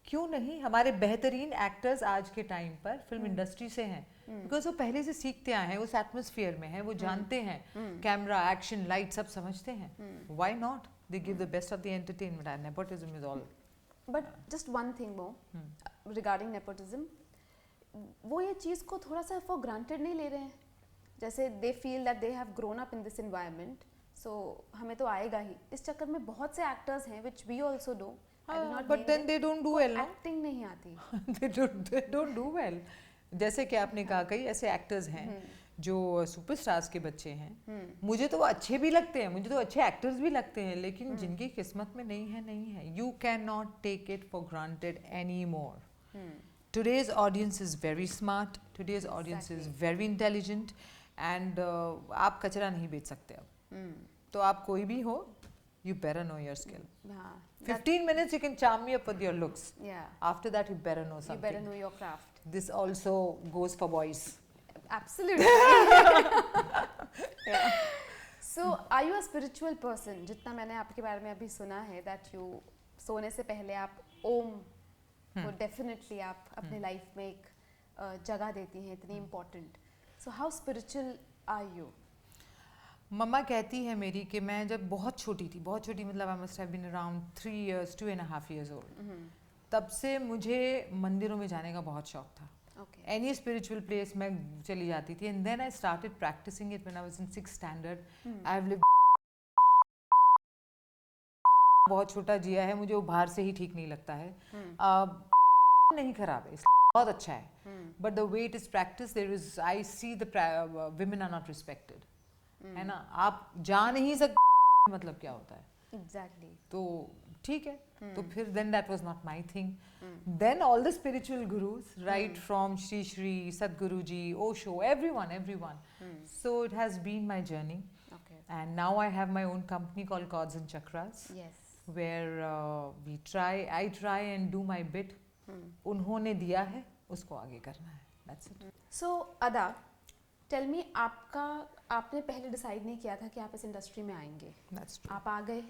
क्यों नहीं? हमारे बेहतरीन एक्टर्स आज के टाइम पर फिल्म इंडस्ट्री से हैं, बिकॉज वो पहले से सीखते आए हैं, उस एटमॉस्फेयर में हैं, वो जानते हैं, कैमरा, एक्शन, लाइट सब समझते हैं। Why not? They give the best of the entertainment and nepotism is all. But just one thing more regarding nepotism, वो ये चीज़ को थोड़ा सा फॉर ग्रांटेड नहीं ले रहे हैं? जैसे they feel that they have grown up in this environment, so हमें तो आएगा ही। इस चक्कर में बहुत से एक्टर्स हैं which we also do, but then they don't do well. Acting नहीं आती। they don't do well। जैसे कि आपने कहा, कई ऐसे एक्टर्स हैं जो सुपरस्टार्स के बच्चे हैं, मुझे तो वो अच्छे भी लगते हैं, मुझे तो अच्छे एक्टर्स भी लगते हैं, लेकिन जिनकी किस्मत में नहीं है, नहीं है। You can not take it for granted any more. Today's audience is very smart, today's audience is very intelligent, and आप कचरा नहीं बेच सकते अब। तो आप कोई भी हो, you better know your skill. 15 minutes you can charm me up with your looks. After that you better know something. You better know your craft. This also goes for boys. Absolutely. So are you a spiritual person? जितना मैंने आपके बारे में अभी सुना है, that you सोने से पहले आप ओम को डेफिनेटली आप अपने लाइफ में एक जगह देती हैं, इतनी important. So how spiritual are you? मम्मा कहती है मेरी कि मैं जब बहुत छोटी थी, बहुत छोटी मतलब I must have been around 3 years, 2.5 years old, तब से मुझे मंदिरों में जाने का बहुत शौक था। एनी स्पिरिचुअल प्लेस मैं चली जाती थी, and then I started practising it when I was in 6th standard. I have lived, बहुत छोटा जिया है, मुझे वो बाहर से ही ठीक नहीं लगता है। नहीं खराब है, बहुत अच्छा है, but the way it is practice, there is, I see the women are not respected, है ना? आप जा नहीं सकते, मतलब क्या होता है? Exactly. तो ठीक है, तो फिर then that was not my thing. Then all the spiritual gurus, right from Shri Shri, Sadhguru ji, Osho, everyone. So it has been my journey. Okay. And now I have my own company called Chords and Chakras. Yes. Where I try and do my bit. उन्होंने दिया है, उसको आगे करना है, that's it. So Ada, tell me, आपने पहले डिसाइड नहीं किया था कि आप इस इंडस्ट्री में आएंगे, That's true. आप आ गए।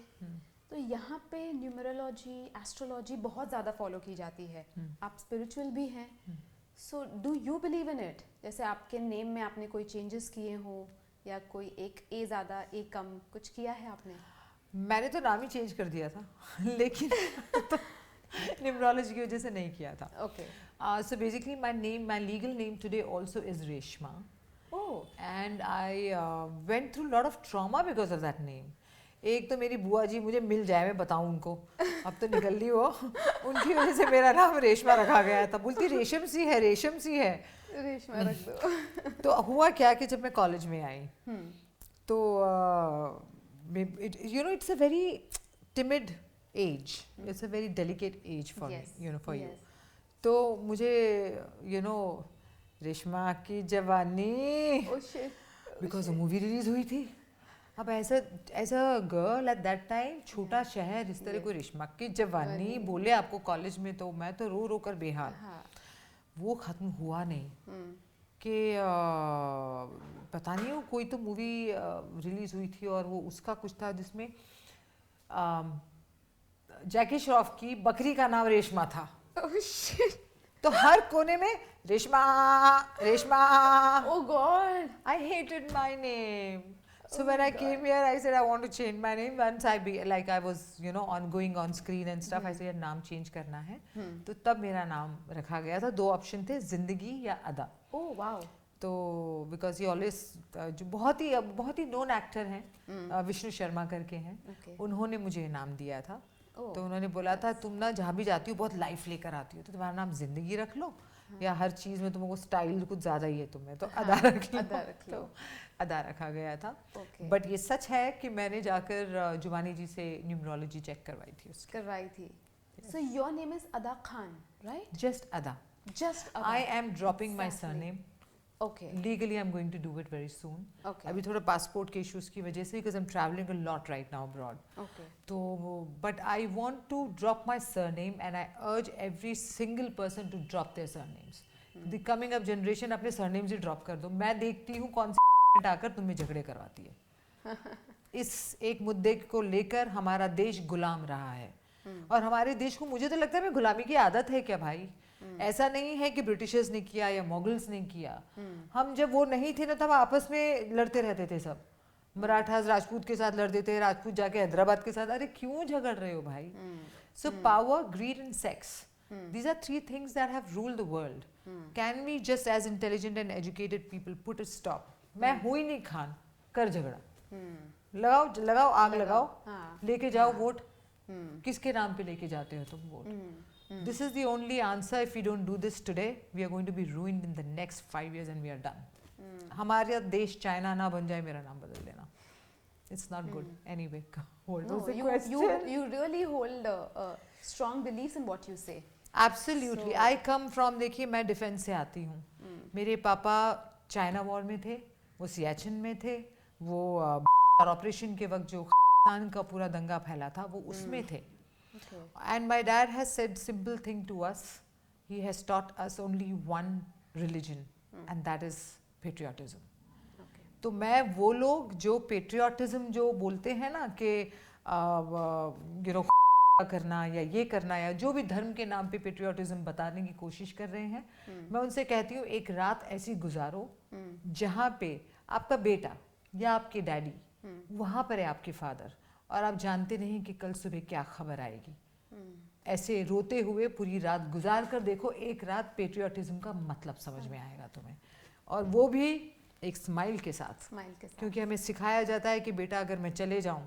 तो यहाँ पे न्यूमरोलॉजी, एस्ट्रोलॉजी बहुत ज़्यादा फॉलो की जाती है, आप स्पिरिचुअल भी हैं, so do you believe in it? जैसे आपके नेम में आपने कोई चेंजेस किए हो, या कोई एक ए ज़्यादा ए कम कुछ किया है आपने? मैंने तो नाम ही चेंज कर दिया था लेकिन न्यूमरोलॉजी की वजह से नहीं किया था। Okay. So basically my legal name today also is Reshma. Oh. And I went through a lot of trauma because of that name. एक तो मेरी बुआ जी, मुझे मिल जाए मैं बताऊं उनको, अब तो निकल ली वो, उनकी वजह से मेरा नाम रेशमा रखा गया था। बोलती रेशम सी है, रेशम सी है, रेशमा रख दो। तो हुआ क्या कि जब मैं कॉलेज में आई तो you know it's a very timid age, it's a very delicate age for me, you know, for you. तो मुझे you know रेशमा की जवानी, बिकॉज मूवी रिलीज हुई थी, अब as a girl at that time, छोटा शहर, इस तरह कोई रेशमा की जवानी बोले आपको कॉलेज में, तो मैं तो रो रो कर बेहाल। वो ख़त्म हुआ नहीं कि पता नहीं वो कोई तो मूवी रिलीज हुई थी और वो उसका कुछ था जिसमें जैकी श्रॉफ की बकरी का नाम रेशमा था। तो हर कोने में Reshma Reshma. Oh God! I hated my name. So when I came here, I said I want to change my name. Once I was going on screen and stuff, I said नाम change करना है। तो तब मेरा नाम रखा गया था। 2 ऑप्शन थे, जिंदगी या अदा। Oh wow! तो बिकॉज ये ऑलवेज जो बहुत ही नोन एक्टर हैं, विष्णु शर्मा करके हैं, उन्होंने मुझे नाम दिया था। तो उन्होंने बोला था तुम ना जहाँ भी जाती हो बहुत लाइफ लेकर आती हो, तो तुम्हारा नाम जिंदगी रख लो, या हर चीज़ में तुमको स्टाइल कुछ ज़्यादा ही है तुम्हें, तो अदा रख लो। तो अदा रखा गया था। बट ये सच है कि मैंने जाकर जुबानी जी से न्यूमरोलॉजी चेक करवाई थी। So your name is Ada Khan, right? Just Ada. Just Ada. I am dropping my surname. Okay. Legally I'm going to do it very soon. Okay. अभी थोड़ा पासपोर्ट के इश्यूज की वजह से, because I'm traveling a lot right now abroad. Okay. तो but I want to drop my surname and I urge every single person to drop their surnames. The coming up generation अपने surnames ही drop कर दो। मैं देखती हूँ कौन सी आकर तुम्हें झगड़े करवाती है। इस एक मुद्दे को लेकर हमारा देश गुलाम रहा है, और हमारे देश को मुझे तो लगता है मैं गुलामी की आदत है क्या भाई? ऐसा नहीं है कि ब्रिटिशर्स ने किया या मुगल्स ने किया। हम जब वो नहीं थे ना, तब आपस में लड़ते रहते थे सब। मराठास राजपूत के साथ लड़ते थे, राजपूत जाके हैदराबाद के साथ। अरे क्यों झगड़ रहे हो भाई? So power, grid and sex, these are 3 things that have ruled the world. Can we just as intelligent and educated people put a stop? मैं हूँ ही नहीं खान, कर झगड़ा, लगाओ आग लगाओ, लेके जाओ वोट। किसके नाम पे लेके जाते हो तुम vote? This is the only answer. If we don't do this today, we are going to be ruined in the next 5 years and we are done. हमारा देश चाइना ना बन जाए, मेरा नाम बदल देना। It's not good. Anyway, what was the question? You really hold strong beliefs in what you say. Absolutely. I come from, देखिए मैं डिफेंस से आती हूँ। मेरे पापा चाइना वॉर में थे, वो सियाचिन में थे, वो ऑपरेशन के वक्त जो खान का पूरा दंगा फैला था वो उसमें थे। And my dad has said simple thing to us. He has taught us only one religion, and that is patriotism. तो मैं वो लोग जो patriotism जो बोलते हैं ना कि करना या ये करना या जो भी धर्म के नाम पे patriotism बताने की कोशिश कर रहे हैं, मैं उनसे कहती हूँ एक रात ऐसी गुजारो जहाँ पे आपका बेटा या आपके डैडी वहाँ पर है, आपके फादर, और आप जानते नहीं कि कल सुबह क्या खबर आएगी। ऐसे रोते हुए पूरी रात गुजार कर देखो, एक रात पेट्रियोटिज्म का मतलब समझ में आएगा तुम्हें, और वो भी एक स्माइल के साथ। क्योंकि हमें सिखाया जाता है कि बेटा अगर मैं चले जाऊं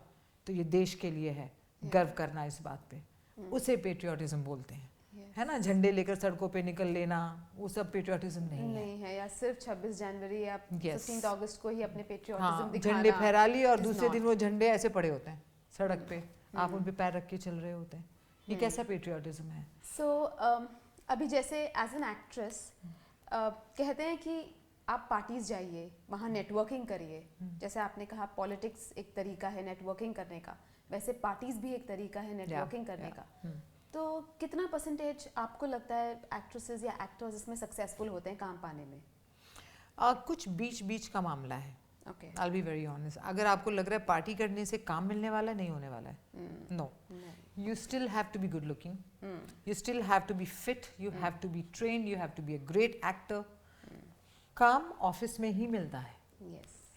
तो ये देश के लिए है, गर्व करना इस बात पे, उसे पेट्रियोटिज्म बोलते हैं। है ना, झंडे लेकर सड़कों पे निकल लेना, वो सब पेट्रियोटिज्म नहीं है। या सिर्फ 26 जनवरी या 15 अगस्त को ही अपने पेट्रियोटिज्म दिखाना, झंडे फहरा लिए और दूसरे दिन वो झंडे ऐसे पड़े होते हैं सड़क पे, आप उन पे पैर रख के चल रहे होते हैं। ये कैसा पेट्रियोटिज्म है? सो अभी जैसे एज एन एक्ट्रेस कहते हैं कि आप पार्टीज जाइए, वहाँ नेटवर्किंग करिए। जैसे आपने कहा पॉलिटिक्स एक तरीका है नेटवर्किंग करने का, वैसे पार्टीज भी एक तरीका है नेटवर्किंग करने का। तो कितना परसेंटेज आपको लगता है एक्ट्रेसेस या एक्टर्स इसमें सक्सेसफुल होते हैं काम पाने में? कुछ बीच बीच का मामला है। I'll be very honest. अगर आपको लग रहा है पार्टी करने से काम मिलने वाला, नहीं होने वाला है। No. You still have to be good looking. You still have to be fit. You have to be trained. You have to be a great actor. काम ऑफिस में ही मिलता है,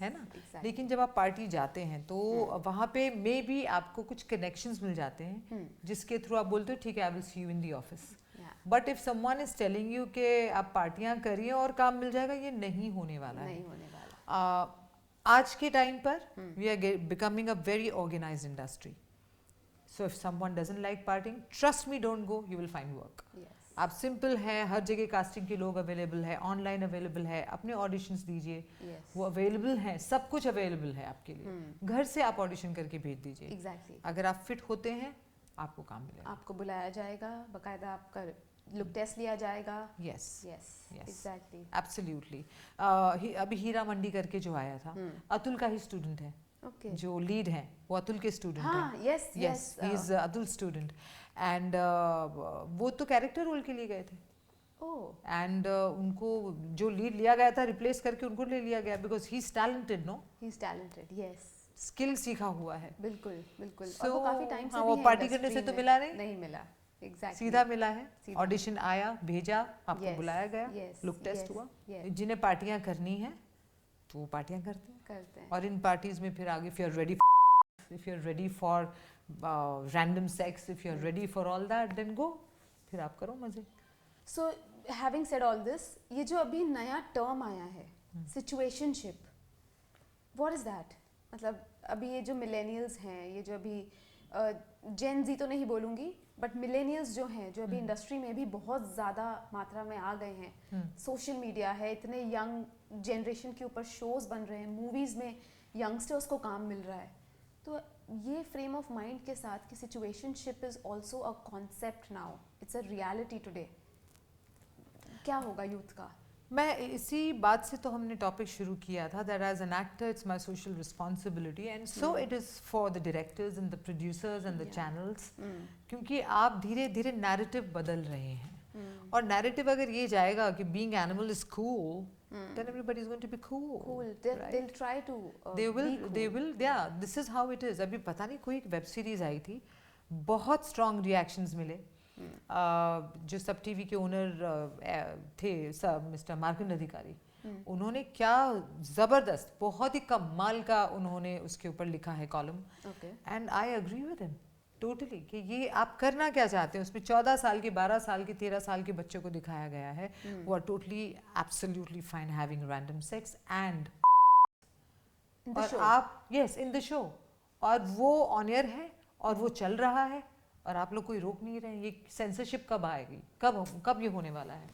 है ना? लेकिन जब आप पार्टी जाते हैं तो वहाँ पे मे बी आपको कुछ कनेक्शंस मिल जाते हैं जिसके थ्रू आप बोलते हो ठीक है, I will see you in the office. But if someone is telling you कि आप पार्टियां करिए और काम मिल जाएगा, ये नहीं होने वाला है। आज के टाइम पर we are becoming a very organised industry. So if someone doesn't like partying, trust me, don't go, you will find work. आप सिंपल है, हर जगह कास्टिंग के लोग अवेलेबल है, ऑनलाइन अवेलेबल है, अपने ऑडिशंस दीजिए, वो अवेलेबल है, सब कुछ अवेलेबल है आपके लिए। घर से आप ऑडिशन करके भेज दीजिए। अगर आप फिट होते हैं आपको काम मिलेगा, आपको बुलाया जाएगा, बकायदा आपका लुक टेस्ट लिया जाएगा। Yes exactly, absolutely. अभी हीरा मंडी करके जो आया था, अतुल का ही स्टूडेंट है, Okay. जो लीड हैं वो अतुल के स्टूडेंट हैं. हाँ, yes. He is Atul student and वो तो कैरेक्टर रोल के लिए गए थे. एंड उनको जो लीड लिया गया था रिप्लेस करके उनको ले लिया गया because he is talented. No, he is talented. Yes, skill सीखा हुआ है. बिल्कुल. So, और वो काफी टाइम से वो भी पार्टी करने से तो मिला नहीं मिला. Exactly. सीधा मिला है. ऑडिशन आया, भेजा, आपको Yes, बुलाया गया, yes, लुक टेस्ट yes, हुआ. yes. जिन्हें पार्टियां करनी है तो वो पार्टियां करते हैं. और इन पार्टीज में फिर आगे if you're ready for random sex, if you're ready for all that, then go. फिर आप करो मजे. So having said all this, ये जो अभी नया टर्म आया है, situationship, what is that? मतलब अभी ये जो मिलेनियल्स हैं, ये जो अभी जेन जी तो नहीं बोलूँगी, बट मिलेनियल्स जो हैं, जो अभी इंडस्ट्री में भी बहुत ज़्यादा मात्रा में आ गए हैं, सोशल मीडिया है, इतने यंग जनरेशन के ऊपर शोज बन रहे हैं, मूवीज़ में यंगस्टर्स को काम मिल रहा है. तो ये फ्रेम ऑफ माइंड के साथ कि situationship is also a concept now, it's a reality today, क्या होगा यूथ का? मैं इसी बात से तो हमने टॉपिक शुरू किया था that as an actor it's my social responsibility and so it is for the directors and the producers and the channels, क्योंकि आप धीरे धीरे नैरेटिव बदल रहे हैं. और नैरेटिव अगर ये जाएगा कि being animal is cool, then everybody is going to be cool. They'll try to they will yeah, this is how it is. अभी पता नहीं कोई एक वेब सीरीज आई थी, बहुत स्ट्रॉन्ग रिएक्शंस मिले. जो सब टीवी के ओनर थे सब मिस्टर मार्कंड अधिकारी, उन्होंने क्या जबरदस्त, बहुत ही कमाल का उन्होंने उसके ऊपर लिखा है column. And I agree with him totally कि ये आप करना क्या चाहते हैं. उसमें 14 साल के, 12 साल के, 13 साल के बच्चों को दिखाया गया है वो are totally absolutely fine having random sex and और आप यस इन द शो, और वो ऑन एयर है और वो चल रहा है और आप लोग कोई रोक नहीं रहे हैं. ये सेंसरशिप कब आएगी, कब ये होने वाला है?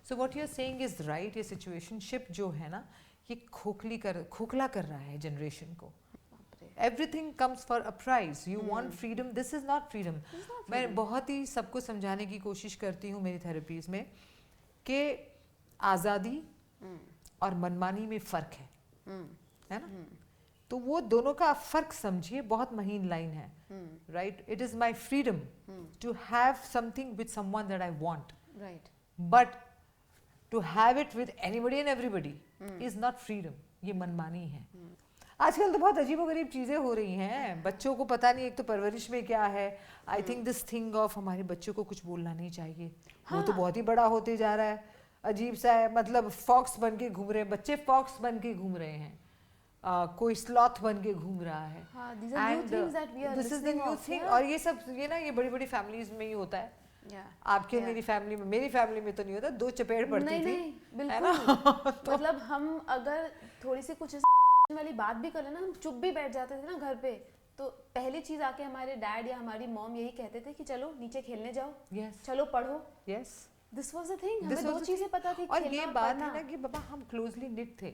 So what you are saying is right. ये सिचुएशनशिप जो है ना, ये खोखला कर रहा है जनरेशन को. Everything comes for a price. You want freedom. This is not freedom. मैं बहुत ही सबको समझाने की कोशिश करती हूँ मेरी थेरेपीज में कि आज़ादी और मनमानी में फ़र्क है ना? तो वो दोनों का फ़र्क समझिए. बहुत महीन लाइन है, right? It is my freedom to have something with someone that I want. Right. But to have it with anybody and everybody is not freedom. ये मनमानी है. आजकल तो बहुत अजीबोगरीब चीज़ें हो रही हैं. बच्चों को पता नहीं एक तो परवरिश में क्या है. आई थिंक दिस थिंग ऑफ हमारे बच्चों को कुछ बोलना नहीं चाहिए. वो तो बहुत ही बड़ा होते जा रहा है. अजीब सा है, मतलब फॉक्स बन के घूम रहे हैं बच्चे, फॉक्स बन के घूम रहे हैं. कोई स्लॉथ बन के घूम रहा है. And this is the new thing. और ये सब ये ना, ये बड़ी बड़ी फैमिलीज में ही होता है. आपके मेरी फैमिली में, मेरी फैमिली में तो नहीं होता. 2 चपेट पड़ती थी. नहीं, बिल्कुल. मतलब हम अगर थोड़ी सी कुछ वाली बात भी कर लेना, हम चुप भी बैठ जाते थे ना घर पे, तो पहली चीज आके हमारे डैड या हमारी मॉम यही कहते थे कि चलो नीचे खेलने जाओ. चलो पढ़ो. This was the thing. हमें 2 चीजें पता थी. और ये बात है ना कि बाबा हम क्लोजली निट थे.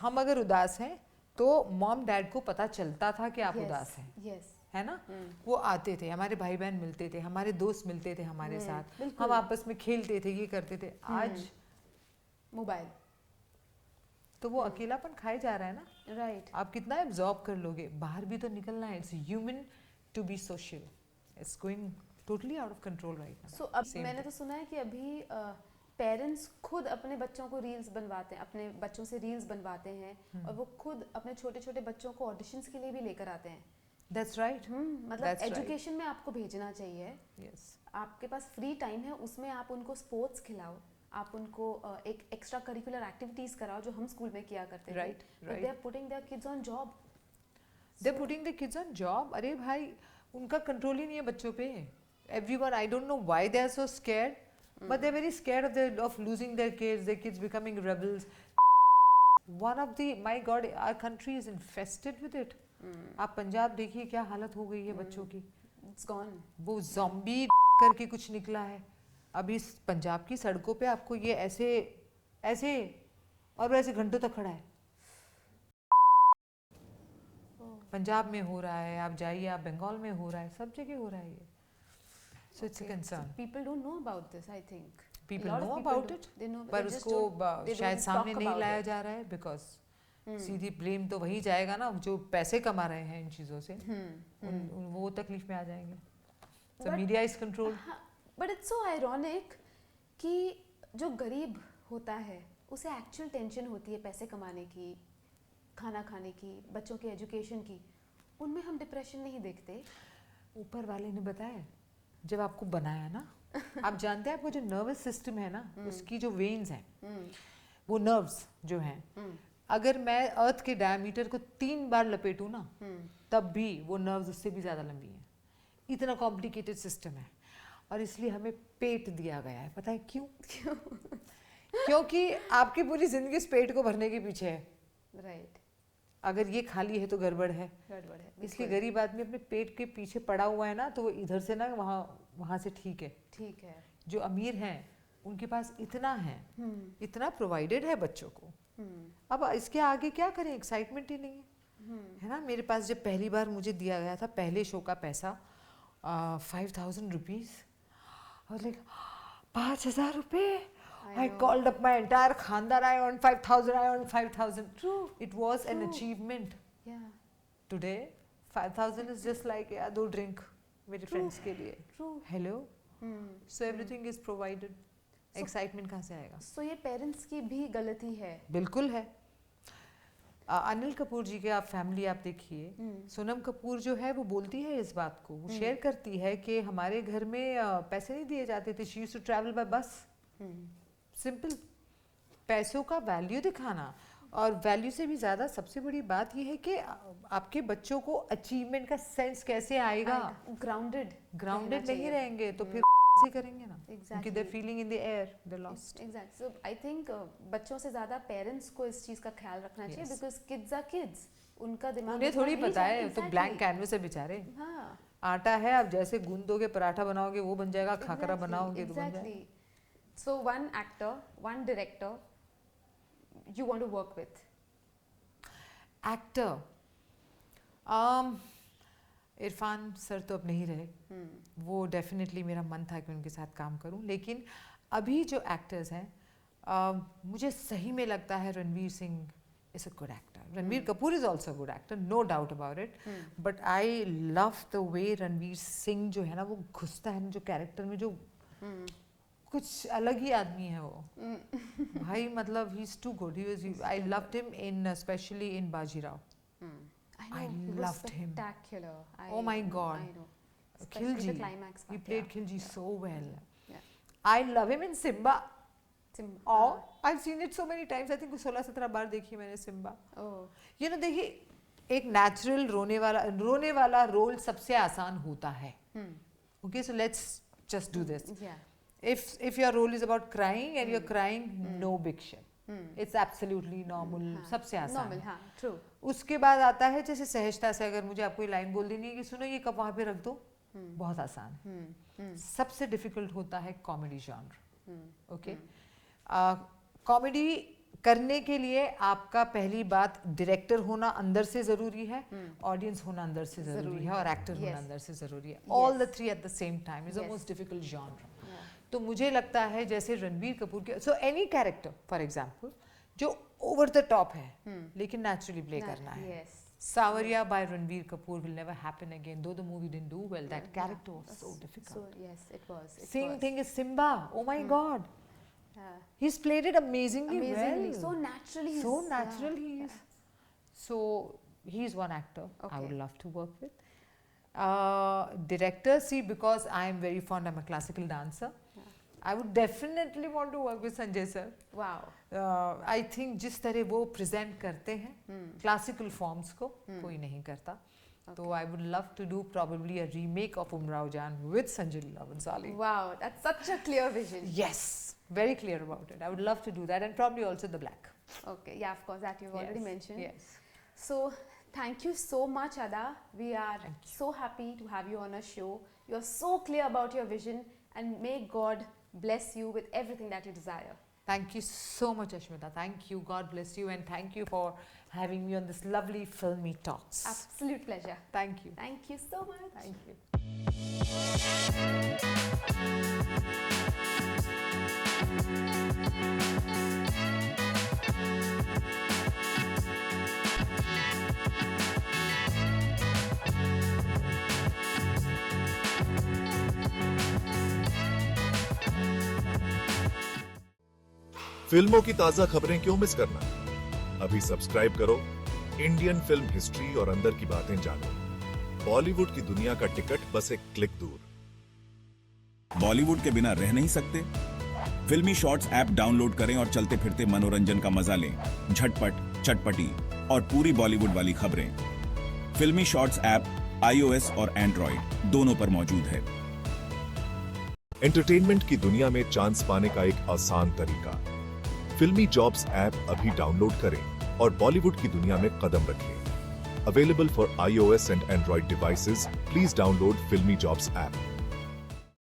हम अगर उदास हैं तो मॉम डैड को पता चलता था कि आप उदास हैं. है ना? वो आते थे, हमारे भाई बहन मिलते थे, हमारे दोस्त मिलते थे हमारे साथ, हम आपस में खेलते थे, ये करते थे. आज मोबाइल, तो वो अकेलापन खाए जा रहा है ना. राइट. आप कितना एब्जॉर्ब कर लोगे. बाहर भी तो निकलना है. It's human to be social. It's going totally out of control right now. So अब मैंने तो सुना है कि अभी पेरेंट्स खुद अपने बच्चों को रील्स बनवाते हैं, अपने बच्चों से रील्स बनवाते हैं और वो खुद अपने छोटे छोटे बच्चों को ऑडिशंस के लिए भी लेकर आते हैं. That's right. मतलब एजुकेशन में आपको भेजना चाहिए. Yes. आपके पास फ्री टाइम है, उसमें आप उनको स्पोर्ट्स खिलाओ, आप उनको एक एक्स्ट्रा करिकुलर एक्टिविटीज कराओ जो हम स्कूल में किया करते थे. Right. They are putting their kids on job. They're putting their kids on job. अरे भाई, उनका कंट्रोल ही नहीं है बच्चों पे. Everyone, I don't know why they are so scared, but they're very scared of losing their kids becoming rebels. One of the, my God, our country is infested with it. आप पंजाब देखिए क्या हालत हो गई है बच्चों की. It's gone. वो ज़ॉम्बी करके कुछ निकला है. अभी पंजाब की सड़कों पे आपको ये ऐसे और वैसे घंटों तक खड़ा है. पंजाब में हो रहा है, आप जाइए, आप बंगाल में हो रहा है, सब जगह हो रहा है ये. So it's a concern. People don't know about this, I think. People know about it, पर उसको शायद सामने नहीं लाया जा रहा है because सीधी ब्लेम तो वही जाएगा ना जो पैसे कमा रहे हैं इन चीज़ों से, वो तकलीफ में आ जाएंगे. So media is controlled. But it's so ironic कि जो गरीब होता है उसे एक्चुअल टेंशन होती है पैसे कमाने की, खाना खाने की, बच्चों की एजुकेशन की, उनमें हम डिप्रेशन नहीं देखते. ऊपर वाले ने बताया जब आपको बनाया ना, आप जानते हैं आपको जो नर्वस सिस्टम है ना, उसकी जो वेन्स हैं, वो नर्व्स जो हैं, अगर मैं अर्थ के डायमीटर को 3 बार लपेटूं ना, तब भी वो नर्व्स उससे भी ज़्यादा लंबी हैं. इतना कॉम्प्लिकेटेड सिस्टम है. और इसलिए हमें पेट दिया गया है. पता है क्यों? क्योंकि आपकी पूरी जिंदगी इस पेट को भरने के पीछे है. राइट. अगर ये खाली है तो गड़बड़ है. इसलिए गरीब आदमी अपने पेट के पीछे पड़ा हुआ है ना, तो वो इधर से ना वहाँ से ठीक है. जो अमीर हैं उनके पास इतना है, इतना प्रोवाइडेड है बच्चों को. अब इसके आगे क्या करें, एक्साइटमेंट ही नहीं है ना. मेरे पास जब पहली बार मुझे दिया गया था पहले शो का पैसा 5,000 rupees, I was like 5,000 रुपए. I called up my entire khandaan. I earned 5,000. True. It was an achievement. Yeah. Today 5,000 is just like yeah, 2 drink मेरे friends के लिए. True. Hello. So everything is provided. Excitement कहाँ से आएगा? So ये parents की भी गलती है. बिल्कुल है. अनिल कपूर जी के आप फैमिली आप देखिए, सोनम कपूर जो है वो बोलती है इस बात को, वो शेयर करती है कि हमारे घर में पैसे नहीं दिए जाते थे. She used to travel by bus. Simple. पैसों का वैल्यू दिखाना, और वैल्यू से भी ज़्यादा सबसे बड़ी बात ये है कि आपके बच्चों को अचीवमेंट का सेंस कैसे आएगा. ग्राउंडेड नहीं रहेंगे तो फिर से करेंगे ना. क्योंकि they feeling in the air, they lost. Exactly. So I think बच्चों से ज्यादा पेरेंट्स को इस चीज का ख्याल रखना चाहिए, बिकॉज किड्स आर किड्स. उनका दिमाग उन्हें थोड़ी पता है, तो ब्लैंक कैनवस है बेचारे. हाँ. आटा है, आप जैसे गूंदोगे पराठा बनाओगे वो बन जाएगा, खाकरा बनाओगे तो बन जाएगा. So one actor, one director you want to work with? Actor. Irfan sir तो अब नहीं रहे. वो डेफिनेटली मेरा मन था कि उनके साथ काम करूं, लेकिन अभी जो एक्टर्स हैं मुझे सही में लगता है Ranveer Singh is a good actor. Ranveer Kapoor is also a good actor, no doubt about it. But I love the way Ranveer Singh जो है ना वो घुसता है जो कैरेक्टर में, जो कुछ अलग ही आदमी है वो. भाई मतलब he is too good. I loved him especially in Bajirao. I loved him. Spectacular. Oh my God. I know. Especially the climax. He played Khilji so well. Yeah. I love him in Simba. Oh, I've seen it so many times. I think 16-17 बार देखी मैंने Simba. Oh. You know, देखिए एक natural रोने वाला रोल सबसे आसान होता है. Okay, so let's just do this. Yeah. If your role is about crying and you're crying, no big shit. It's absolutely normal. सबसे आसान. Normal, हाँ, true. उसके बाद आता है जैसे सहजता से अगर मुझे आपको ये लाइन बोल देनी है कि सुनो ये कप वहाँ पे रख दो, बहुत आसान. सबसे डिफिकल्ट होता है कॉमेडी जॉनर. ओके, कॉमेडी करने के लिए आपका पहली बात डायरेक्टर होना अंदर से जरूरी है, ऑडियंस होना अंदर से जरूरी है, और एक्टर होना अंदर से जरूरी है. All the three at the same time is the most difficult genre. तो मुझे लगता है जैसे रणबीर कपूर के, so any character for example जो ओवर द टॉप है लेकिन नेचुरली प्ले करना है. Savarya by Ranveer Kapoor will never happen again. Though the movie didn't do well, that character was so difficult. So yes, it was. Same thing is Simba. Oh my God. He's played it amazingly well. So naturally. So natural he is. So he's one actor I would love to work with. Director, see, because I am very fond, I'm a classical dancer. I would definitely want to work with Sanjay sir. Wow. I think जिस तरह वो present करते हैं classical forms को कोई नहीं करता. So I would love to do probably a remake of Umrao Jaan with Sanjay Leela Bhansali. Wow, that's such a clear vision. Yes, very clear about it. I would love to do that, and probably also The Black. Okay, yeah, of course, that you've already mentioned. Yes. So thank you so much, Ada. We are so happy to have you on our show. You're so clear about your vision, and may God bless you with everything that you desire. Thank you so much, Ashmita. Thank you. God bless you, and thank you for having me on this lovely Filmy Talks. Absolute pleasure. Thank you. Thank you so much. Thank you. फिल्मों की ताजा खबरें क्यों मिस करना? अभी सब्सक्राइब करो इंडियन फिल्म हिस्ट्री और अंदर की बातें जानो। बॉलीवुड की दुनिया का टिकट बस एक क्लिक दूर। बॉलीवुड के बिना रह नहीं सकते? फिल्मी शॉर्ट्स ऐप डाउनलोड करें और चलते फिरते मनोरंजन का मजा लें। झटपट, चटपटी और पूरी बॉलीवुड वाली खबरें। फिल्मी शॉर्ट्स ऐप iOS और एंड्रॉइड दोनों पर मौजूद है। एंटरटेनमेंट की दुनिया में चांस पाने का एक आसान तरीका। फिल्मी जॉब्स ऐप अभी डाउनलोड करें और बॉलीवुड की दुनिया में कदम रखें। Available for iOS and Android devices, please download Filmy Jobs app.